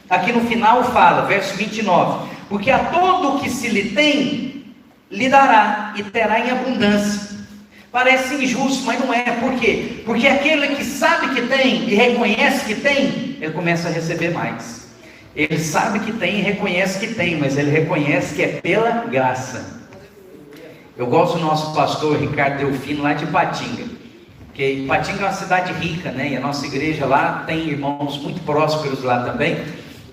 Aqui no final fala, verso 29, porque a todo o que se lhe tem, lhe dará, e terá em abundância. Parece injusto, mas não é. Por quê? Porque aquele que sabe que tem, e reconhece que tem, ele começa a receber mais. Ele sabe que tem e reconhece que tem, mas ele reconhece que é pela graça. Eu gosto do nosso pastor Ricardo Delfino, lá de Ipatinga. Porque Ipatinga é uma cidade rica, né? E a nossa igreja lá tem irmãos muito prósperos lá também.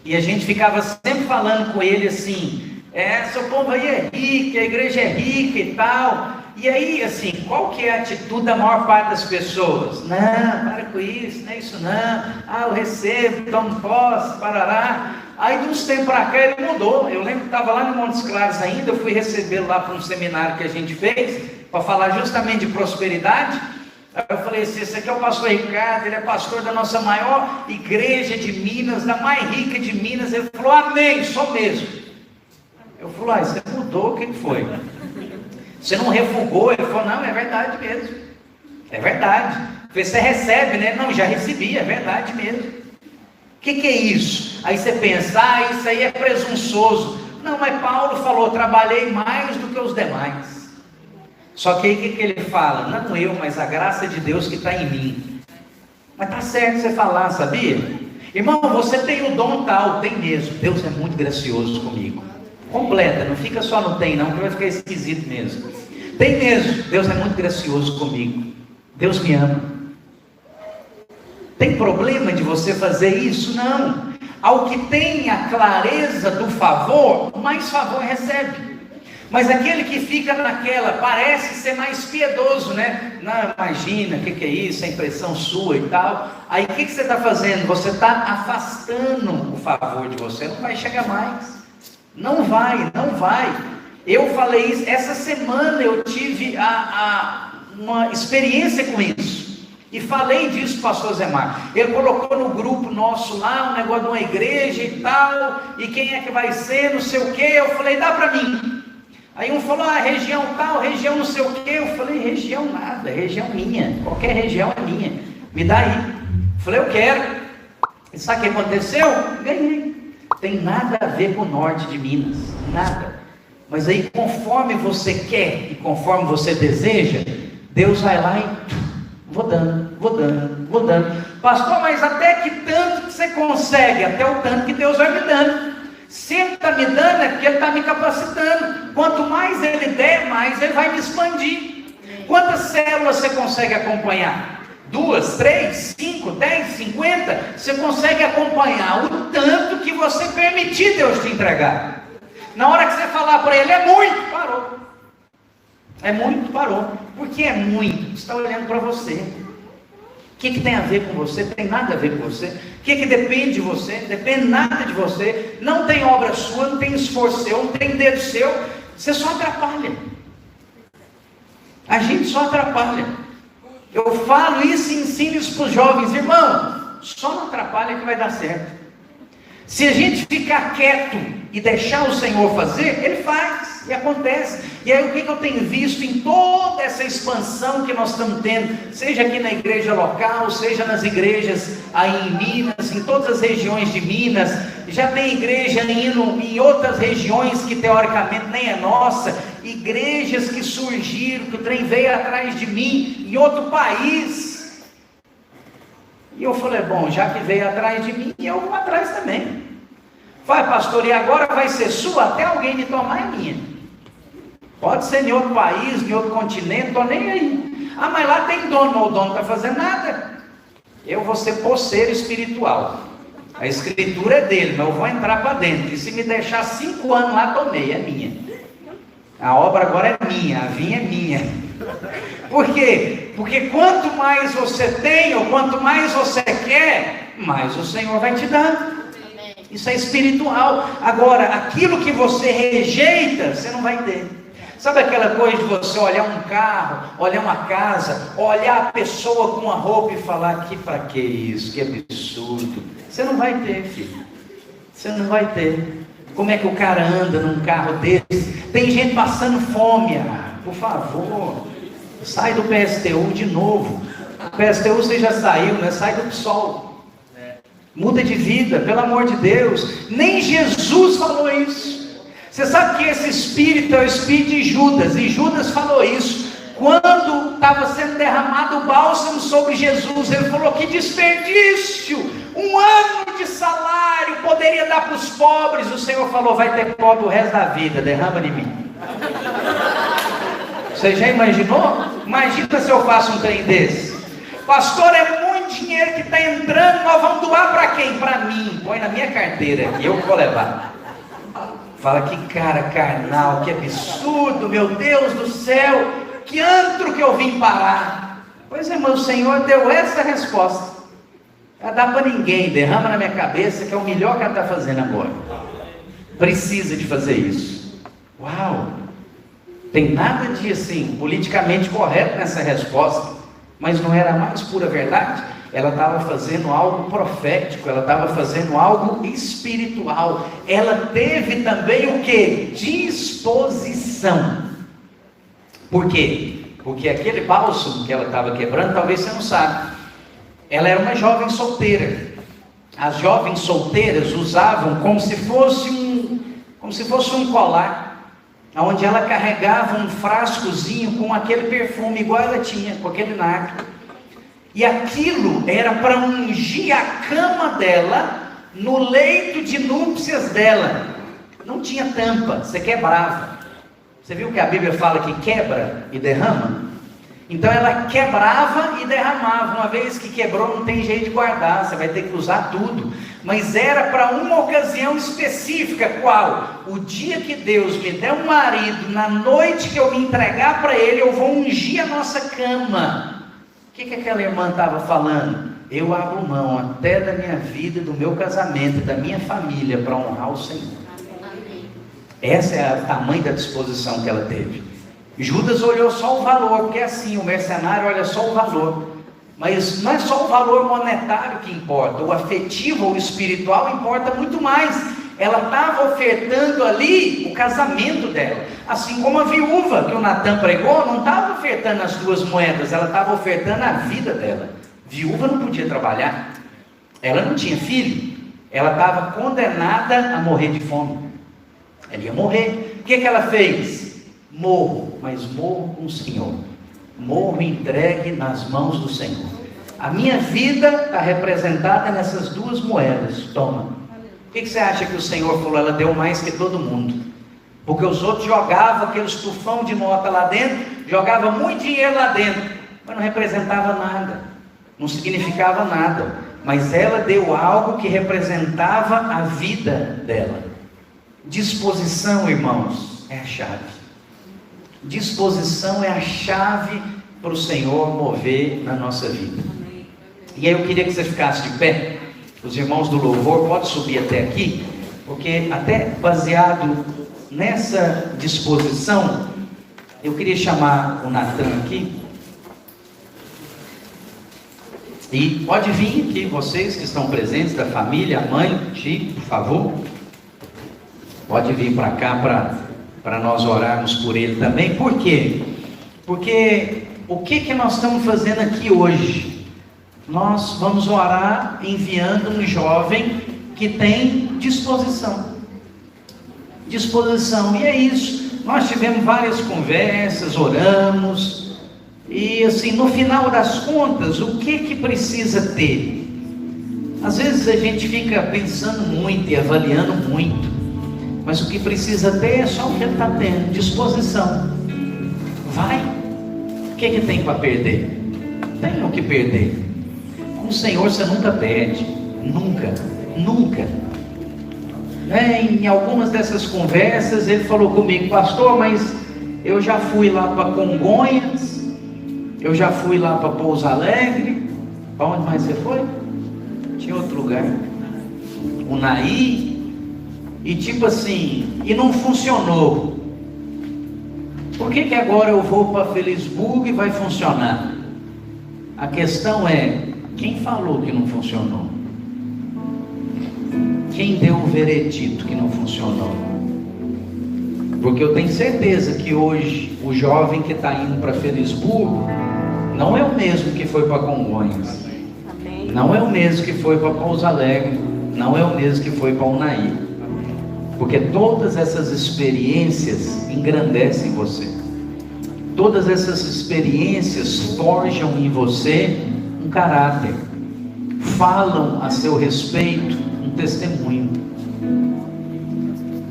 E a gente ficava sempre falando com ele assim, seu povo aí é rico, a igreja é rica e tal. E aí, assim, qual que é a atitude da maior parte das pessoas? Não, para com isso, não é isso não. Eu recebo, tomo posse, parará. Aí de uns tempos para cá ele mudou. Eu lembro que estava lá no Montes Claros ainda, eu fui recebê-lo lá para um seminário que a gente fez, para falar justamente de prosperidade. Aí eu falei assim, esse aqui é o pastor Ricardo, ele é pastor da nossa maior igreja de Minas, da mais rica de Minas. Ele falou, amém, sou mesmo. Eu falei, você mudou, o que foi? Você não refugou? Ele falou, não, é verdade mesmo. É verdade. Eu falei, você recebe, né? Não, já recebi, é verdade mesmo. O que é isso? Aí você pensa, isso aí é presunçoso. Não, mas Paulo falou, trabalhei mais do que os demais. Só que aí o que ele fala? Não eu, mas a graça de Deus que está em mim. Mas está certo você falar, sabia? Irmão, você tem o dom tal, tem mesmo. Deus é muito gracioso comigo. Completa, não fica só no tem não, que vai ficar esquisito mesmo. Tem mesmo, Deus é muito gracioso comigo. Deus me ama. Tem problema de você fazer isso? Não. Ao que tem a clareza do favor, mais favor recebe. Mas aquele que fica naquela, parece ser mais piedoso, né? Não, imagina, o que é isso, é impressão sua e tal. Aí o que você está fazendo? Você está afastando o favor de você, não vai chegar mais. Não vai, não vai. Eu falei isso, essa semana eu tive uma experiência com isso. E falei disso, pastor Zé Mar. Ele colocou no grupo nosso lá um negócio de uma igreja e tal, e quem é que vai ser, não sei o que. Eu falei, dá para mim. Aí um falou, região tal, região não sei o que. Eu falei, região nada, região minha, qualquer região é minha, me dá aí. Eu falei, eu quero. E sabe o que aconteceu? Ganhei. Tem nada a ver com o norte de Minas, nada. Mas aí conforme você quer e conforme você deseja, Deus vai lá e vou dando. Pastor, mas até que tanto que você consegue? Até o tanto que Deus vai me dando. Se Ele está me dando, é porque Ele está me capacitando. Quanto mais Ele der, mais Ele vai me expandir. Quantas células você consegue acompanhar? 2, 3, 5, 10, 50? Você consegue acompanhar o tanto que você permitir Deus te entregar. Na hora que você falar para Ele, é muito, parou. É muito, parou. Por que é muito? Você está olhando para você. O que tem a ver com você? Tem nada a ver com você. O que depende de você? Depende nada de você. Não tem obra sua, não tem esforço seu, não tem dedo seu. Você só atrapalha. A gente só atrapalha. Eu falo isso e ensino isso para os jovens. Irmão, só não atrapalha que vai dar certo. Se a gente ficar quieto e deixar o Senhor fazer, Ele faz e acontece. E aí o que eu tenho visto em toda essa expansão que nós estamos tendo, seja aqui na igreja local, seja nas igrejas aí em Minas, em todas as regiões de Minas, já tem igreja indo em outras regiões que teoricamente nem é nossa, igrejas que surgiram, que o trem veio atrás de mim, em outro país. E eu falei, bom, já que veio atrás de mim, eu vou atrás também. Vai, pastor, e agora vai ser sua, até alguém me tomar é minha. Pode ser em outro país, em outro continente, estou nem aí. Ah, mas lá tem dono, mas o dono não está fazendo nada. Eu vou ser poceiro espiritual. A escritura é dele, mas eu vou entrar para dentro. E se me deixar 5 anos lá, tomei, é minha. A obra agora é minha, a vinha é minha. Por quê? Porque quanto mais você tem, ou quanto mais você quer, mais o Senhor vai te dar. Isso é espiritual. Agora, aquilo que você rejeita, você não vai ter. Sabe aquela coisa de você olhar um carro, olhar uma casa, olhar a pessoa com uma roupa e falar, que para que isso, que absurdo. Você não vai ter, filho. Você não vai ter. Como é que o cara anda num carro desse? Tem gente passando fome, por favor. Sai do PSTU de novo. O PSTU você já saiu, né? Sai do PSOL. Muda de vida, pelo amor de Deus. Nem Jesus falou isso. Você sabe que esse espírito é o espírito de Judas. E Judas falou isso quando estava sendo derramado o bálsamo sobre Jesus. Ele falou, que desperdício, 1 ano de salário poderia dar para os pobres. O Senhor falou, vai ter pobre o resto da vida, derrama em mim. Você já imaginou? Imagina se eu faço um trem desse. Pastor, é muito dinheiro que está entrando, nós vamos doar para quem? Para mim. Põe na minha carteira aqui, eu vou levar. Fala, que cara carnal, que absurdo, meu Deus do céu, que antro que eu vim parar. Pois é, mas o Senhor deu essa resposta. Não dá para ninguém, derrama na minha cabeça, que é o melhor que ela está fazendo agora. Precisa de fazer isso. Uau! Tem nada de assim, politicamente correto nessa resposta, mas não era a mais pura verdade. Ela estava fazendo algo profético, ela estava fazendo algo espiritual. Ela teve também o que? Disposição. Por quê? Porque aquele bálsamo que ela estava quebrando, talvez você não sabe, ela era uma jovem solteira. As jovens solteiras usavam como se fosse um colar, onde ela carregava um frascozinho com aquele perfume, igual ela tinha, com aquele nardo. E aquilo era para ungir a cama dela, no leito de núpcias dela. Não tinha tampa, você quebrava. Você viu que a Bíblia fala que quebra e derrama? Então ela quebrava e derramava. Uma vez que quebrou, não tem jeito de guardar, você vai ter que usar tudo. Mas era para uma ocasião específica. Qual? O dia que Deus me der um marido, na noite que eu me entregar para Ele, eu vou ungir a nossa cama. O que aquela irmã estava falando? Eu abro mão até da minha vida, do meu casamento, da minha família, para honrar o Senhor. Essa é o tamanho da disposição que ela teve. Judas olhou só o valor, porque assim, o mercenário olha só o valor. Mas não é só o valor monetário que importa, o afetivo ou espiritual importa muito mais. Ela estava ofertando ali o casamento dela, assim como a viúva que o Natan pregou, não estava ofertando as 2 moedas, ela estava ofertando a vida dela. Viúva não podia trabalhar, ela não tinha filho, ela estava condenada a morrer de fome, ela ia morrer. O que ela fez? Morro, mas morro com o Senhor, morro entregue nas mãos do Senhor. A minha vida está representada nessas 2 moedas, toma. O que você acha que o Senhor falou? Ela deu mais que todo mundo, porque os outros jogavam aqueles tufão de nota lá dentro, jogavam muito dinheiro lá dentro, mas não representava nada, não significava nada. Mas ela deu algo que representava a vida dela. Disposição, irmãos, é a chave. Disposição é a chave para o Senhor mover na nossa vida. E aí eu queria que você ficasse de pé. Os irmãos do louvor podem subir até aqui, porque até baseado nessa disposição, eu queria chamar o Natan aqui. E pode vir aqui, vocês que estão presentes, da família, a mãe, o tio, por favor. Pode vir para cá para nós orarmos por ele também. Por quê? Porque o que nós estamos fazendo aqui hoje? Nós vamos orar enviando um jovem que tem disposição. Disposição, e é isso. Nós tivemos várias conversas, oramos, e assim, no final das contas, o que precisa ter? Às vezes a gente fica pensando muito e avaliando muito, mas o que precisa ter é só o que ele está tendo, disposição. Vai. O que tem para perder? Tem o que perder. Com o Senhor você nunca perde, nunca. Em algumas dessas conversas ele falou comigo: pastor, mas eu já fui lá para Congonhas, eu já fui lá para Pouso Alegre. Para onde mais você foi? Tinha outro lugar, Unaí, e tipo assim, e não funcionou. Por que agora eu vou para Felisburgo e vai funcionar? A questão é, quem falou que não funcionou? Quem deu o veredito que não funcionou? Porque eu tenho certeza que hoje o jovem que está indo para Felisburgo não é o mesmo que foi para Congonhas. Amém. Não é o mesmo que foi para Pouso Alegre. Não é o mesmo que foi para Unaí. Porque todas essas experiências engrandecem você. Todas essas experiências forjam em você um caráter, falam a seu respeito um testemunho.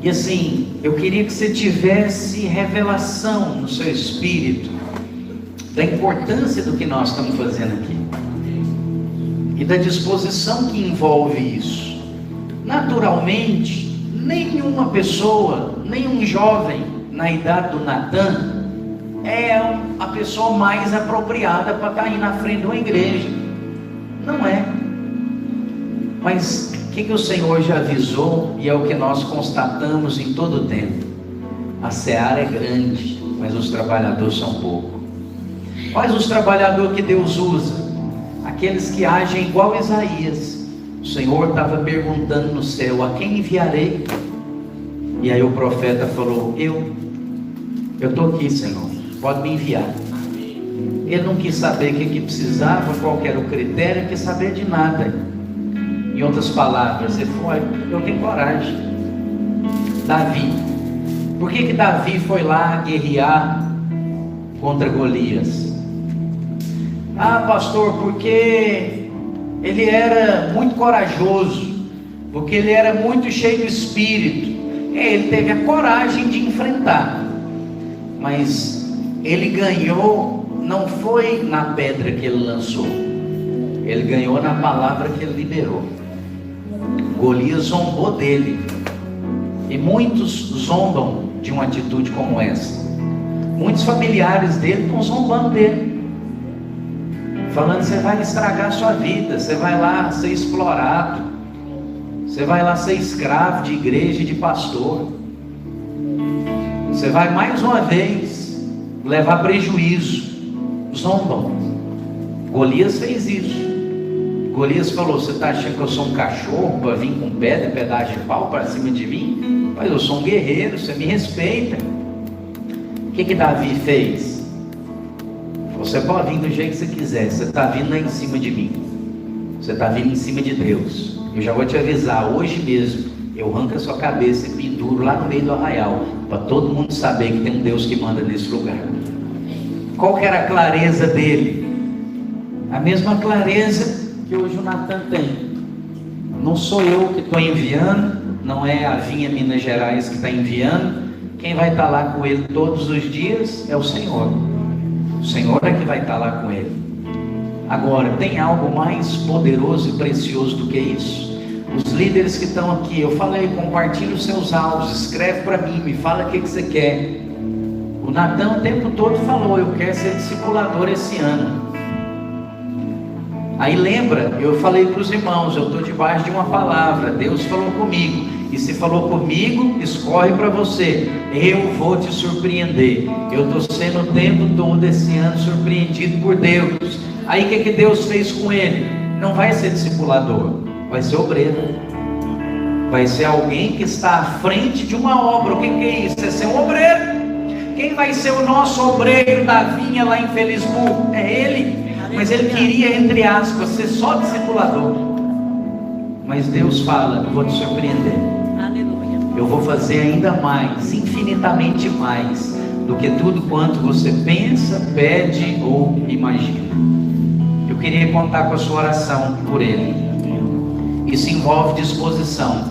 E assim, eu queria que você tivesse revelação no seu espírito da importância do que nós estamos fazendo aqui e da disposição que envolve isso. Naturalmente, nenhuma pessoa, nenhum jovem na idade do Natan é a pessoa mais apropriada para estar aí na frente de uma igreja. Não é. Mas o que o Senhor já avisou, e é o que nós constatamos em todo o tempo: a seara é grande, mas os trabalhadores são poucos. Quais os trabalhadores que Deus usa? Aqueles que agem igual Isaías. O Senhor estava perguntando no céu: a quem enviarei? E aí o profeta falou: eu estou aqui, Senhor, pode me enviar. Ele não quis saber o que precisava, qual era o critério, não quis saber de nada. Em outras palavras, ele falou: eu tenho coragem. Davi, por que Davi foi lá guerrear contra Golias? Ah, pastor, porque ele era muito corajoso, porque ele era muito cheio do espírito. Ele teve a coragem de enfrentar, mas ele ganhou, não foi na pedra que ele lançou, ele ganhou na palavra que ele liberou. Golias zombou dele, e muitos zombam de uma atitude como essa. Muitos familiares dele estão zombando dele, falando: você vai estragar a sua vida, você vai lá ser explorado, você vai lá ser escravo de igreja e de pastor, você vai mais uma vez levar prejuízo. Zombam. Golias fez isso. Golias falou: você está achando que eu sou um cachorro para vir com pedra e pedaço de pau para cima de mim? Mas eu sou um guerreiro, você me respeita. O que Davi fez? Você pode vir do jeito que você quiser, você está vindo lá em cima de mim, você está vindo em cima de Deus. Eu já vou te avisar, hoje mesmo eu arranco a sua cabeça e penduro lá no meio do arraial, para todo mundo saber que tem um Deus que manda nesse lugar. Qual que era a clareza dele? A mesma clareza que hoje o Natan tem. Não sou eu que estou enviando, não é a Vinha Minas Gerais que está enviando. Quem vai estar lá com ele todos os dias é o Senhor. O Senhor é que vai estar lá com ele. Agora, tem algo mais poderoso e precioso do que isso? Os líderes que estão aqui, eu falei, compartilhe os seus áudios, escreve para mim, me fala o que você quer. O Natan o tempo todo falou: eu quero ser discipulador esse ano. Aí lembra, eu falei para os irmãos, eu estou debaixo de uma palavra, Deus falou comigo, e se falou comigo, escorre para você, eu vou te surpreender. Eu estou sendo o tempo todo esse ano surpreendido por Deus. Aí o que Deus fez com ele? Não vai ser discipulador, vai ser obreiro, vai ser alguém que está à frente de uma obra. O que é isso? É ser um obreiro. Quem vai ser o nosso obreiro da vinha lá em Felisburgo? É ele. Mas ele queria, entre aspas, ser só discipulador. Mas Deus fala: eu vou te surpreender. Aleluia. Eu vou fazer ainda mais, infinitamente mais, do que tudo quanto você pensa, pede ou imagina. Eu queria contar com a sua oração por ele. Isso envolve disposição.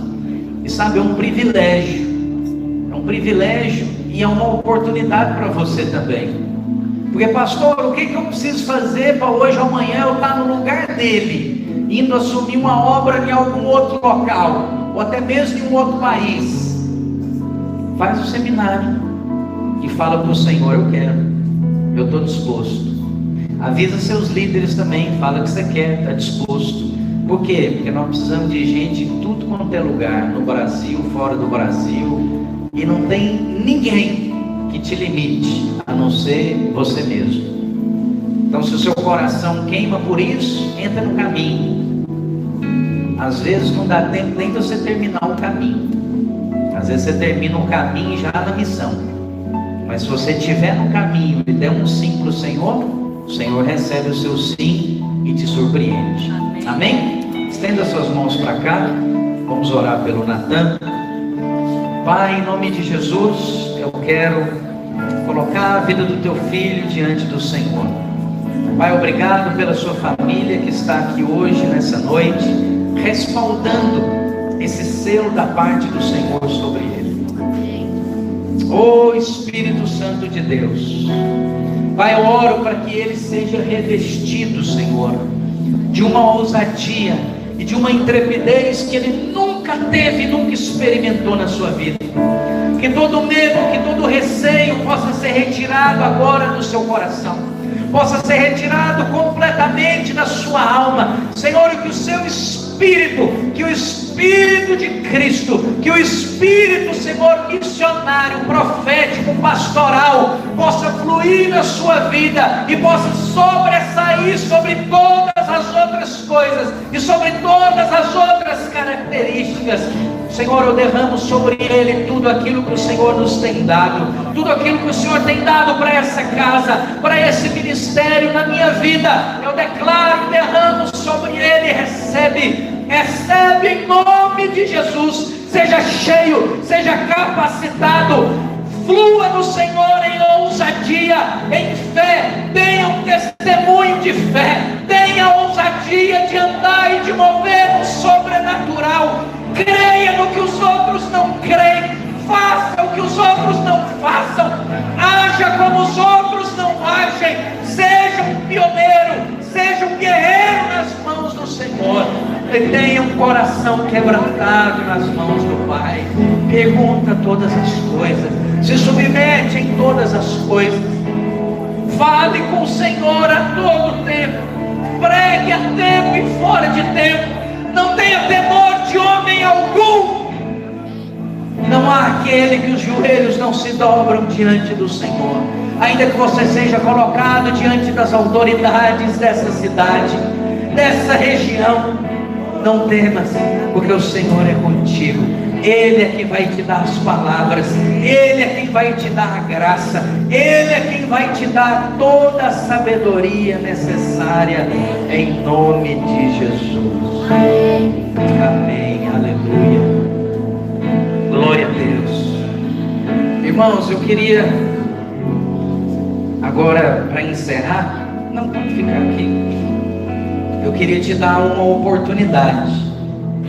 E sabe, é um privilégio. É um privilégio e é uma oportunidade para você também. Porque, pastor, o que eu preciso fazer para hoje ou amanhã eu estar no lugar dele, indo assumir uma obra em algum outro local, ou até mesmo em um outro país? Faz o seminário e fala para o Senhor: eu quero, eu estou disposto. Avisa seus líderes também, fala que você quer, está disposto. Por quê? Porque nós precisamos de gente em tudo quanto é lugar, no Brasil, fora do Brasil, e não tem ninguém que te limite, a não ser você mesmo. Então, se o seu coração queima por isso, entra no caminho. Às vezes não dá tempo nem de você terminar o caminho. Às vezes você termina o caminho já na missão. Mas se você estiver no caminho e der um sim para o Senhor recebe o seu sim e te surpreende. Amém? Estenda suas mãos para cá. Vamos orar pelo Natan. Pai, em nome de Jesus, eu quero colocar a vida do teu filho diante do Senhor. Pai, obrigado pela sua família que está aqui hoje, nessa noite, respaldando esse selo da parte do Senhor sobre ele. Oh Espírito Santo de Deus, Pai, eu oro para que ele seja revestido, Senhor, de uma ousadia e de uma intrepidez que ele nunca teve, nunca experimentou na sua vida. Que todo medo, que todo receio possa ser retirado agora do seu coração, possa ser retirado completamente da sua alma, Senhor, e que o seu Espírito, que o Espírito de Cristo, que o Espírito, Senhor, missionário, profético, pastoral, possa fluir na sua vida e possa sobressair sobre todas as outras coisas e sobre todas as outras características. Senhor, eu derramo sobre ele tudo aquilo que o Senhor nos tem dado, tudo aquilo que o Senhor tem dado para essa casa, para esse ministério, na minha vida. Eu declaro e derramo sobre ele. Recebe em nome de Jesus. Seja cheio, seja capacitado, flua no Senhor em ousadia, em fé. Tenha um testemunho de fé, tenha ousadia de andar e de mover no sobrenatural. Creia no que os outros não creem, faça o que os outros não façam, haja como os outros não agem. Seja um pioneiro, seja um guerreiro nas mãos do Senhor, e tenha um coração quebrantado nas mãos do Pai. Pergunta todas as coisas, se submete em todas as coisas, fale com o Senhor a todo tempo, pregue a tempo e fora de tempo. Não tenha temor de homem algum. Não há aquele que os joelhos não se dobram diante do Senhor. Ainda que você seja colocado diante das autoridades dessa cidade, dessa região, não temas, porque o Senhor é contigo. Ele é quem vai te dar as palavras, Ele é quem vai te dar a graça, Ele é quem vai te dar toda a sabedoria necessária, em nome de Jesus. Amém, aleluia, glória a Deus. Irmãos, eu queria agora, para encerrar, não pode ficar aqui, eu queria te dar uma oportunidade,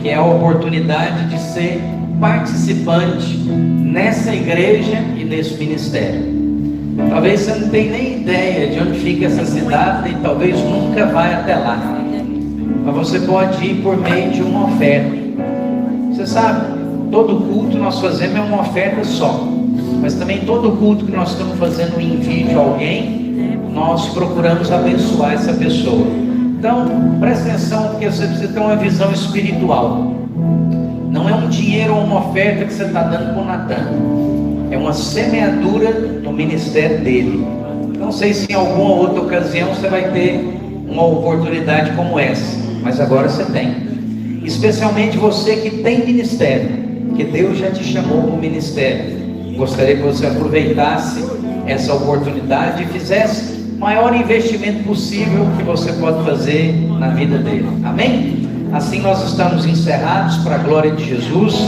que é a oportunidade de ser participante nessa igreja e nesse ministério. Talvez você não tenha nem ideia de onde fica essa cidade e talvez nunca vai até lá, mas você pode ir por meio de uma oferta. Você sabe, todo culto nós fazemos é uma oferta só, mas também todo culto que nós estamos fazendo em vídeo a alguém, nós procuramos abençoar essa pessoa. Então presta atenção, porque você precisa ter uma visão espiritual. Não é um dinheiro ou uma oferta que você está dando para o Natan, é uma semeadura do ministério dele. Não sei se em alguma outra ocasião você vai ter uma oportunidade como essa, mas agora você tem. Especialmente você que tem ministério, que Deus já te chamou para o ministério. Gostaria que você aproveitasse essa oportunidade e fizesse o maior investimento possível que você pode fazer na vida dele. Amém? Assim nós estamos encerrados para a glória de Jesus.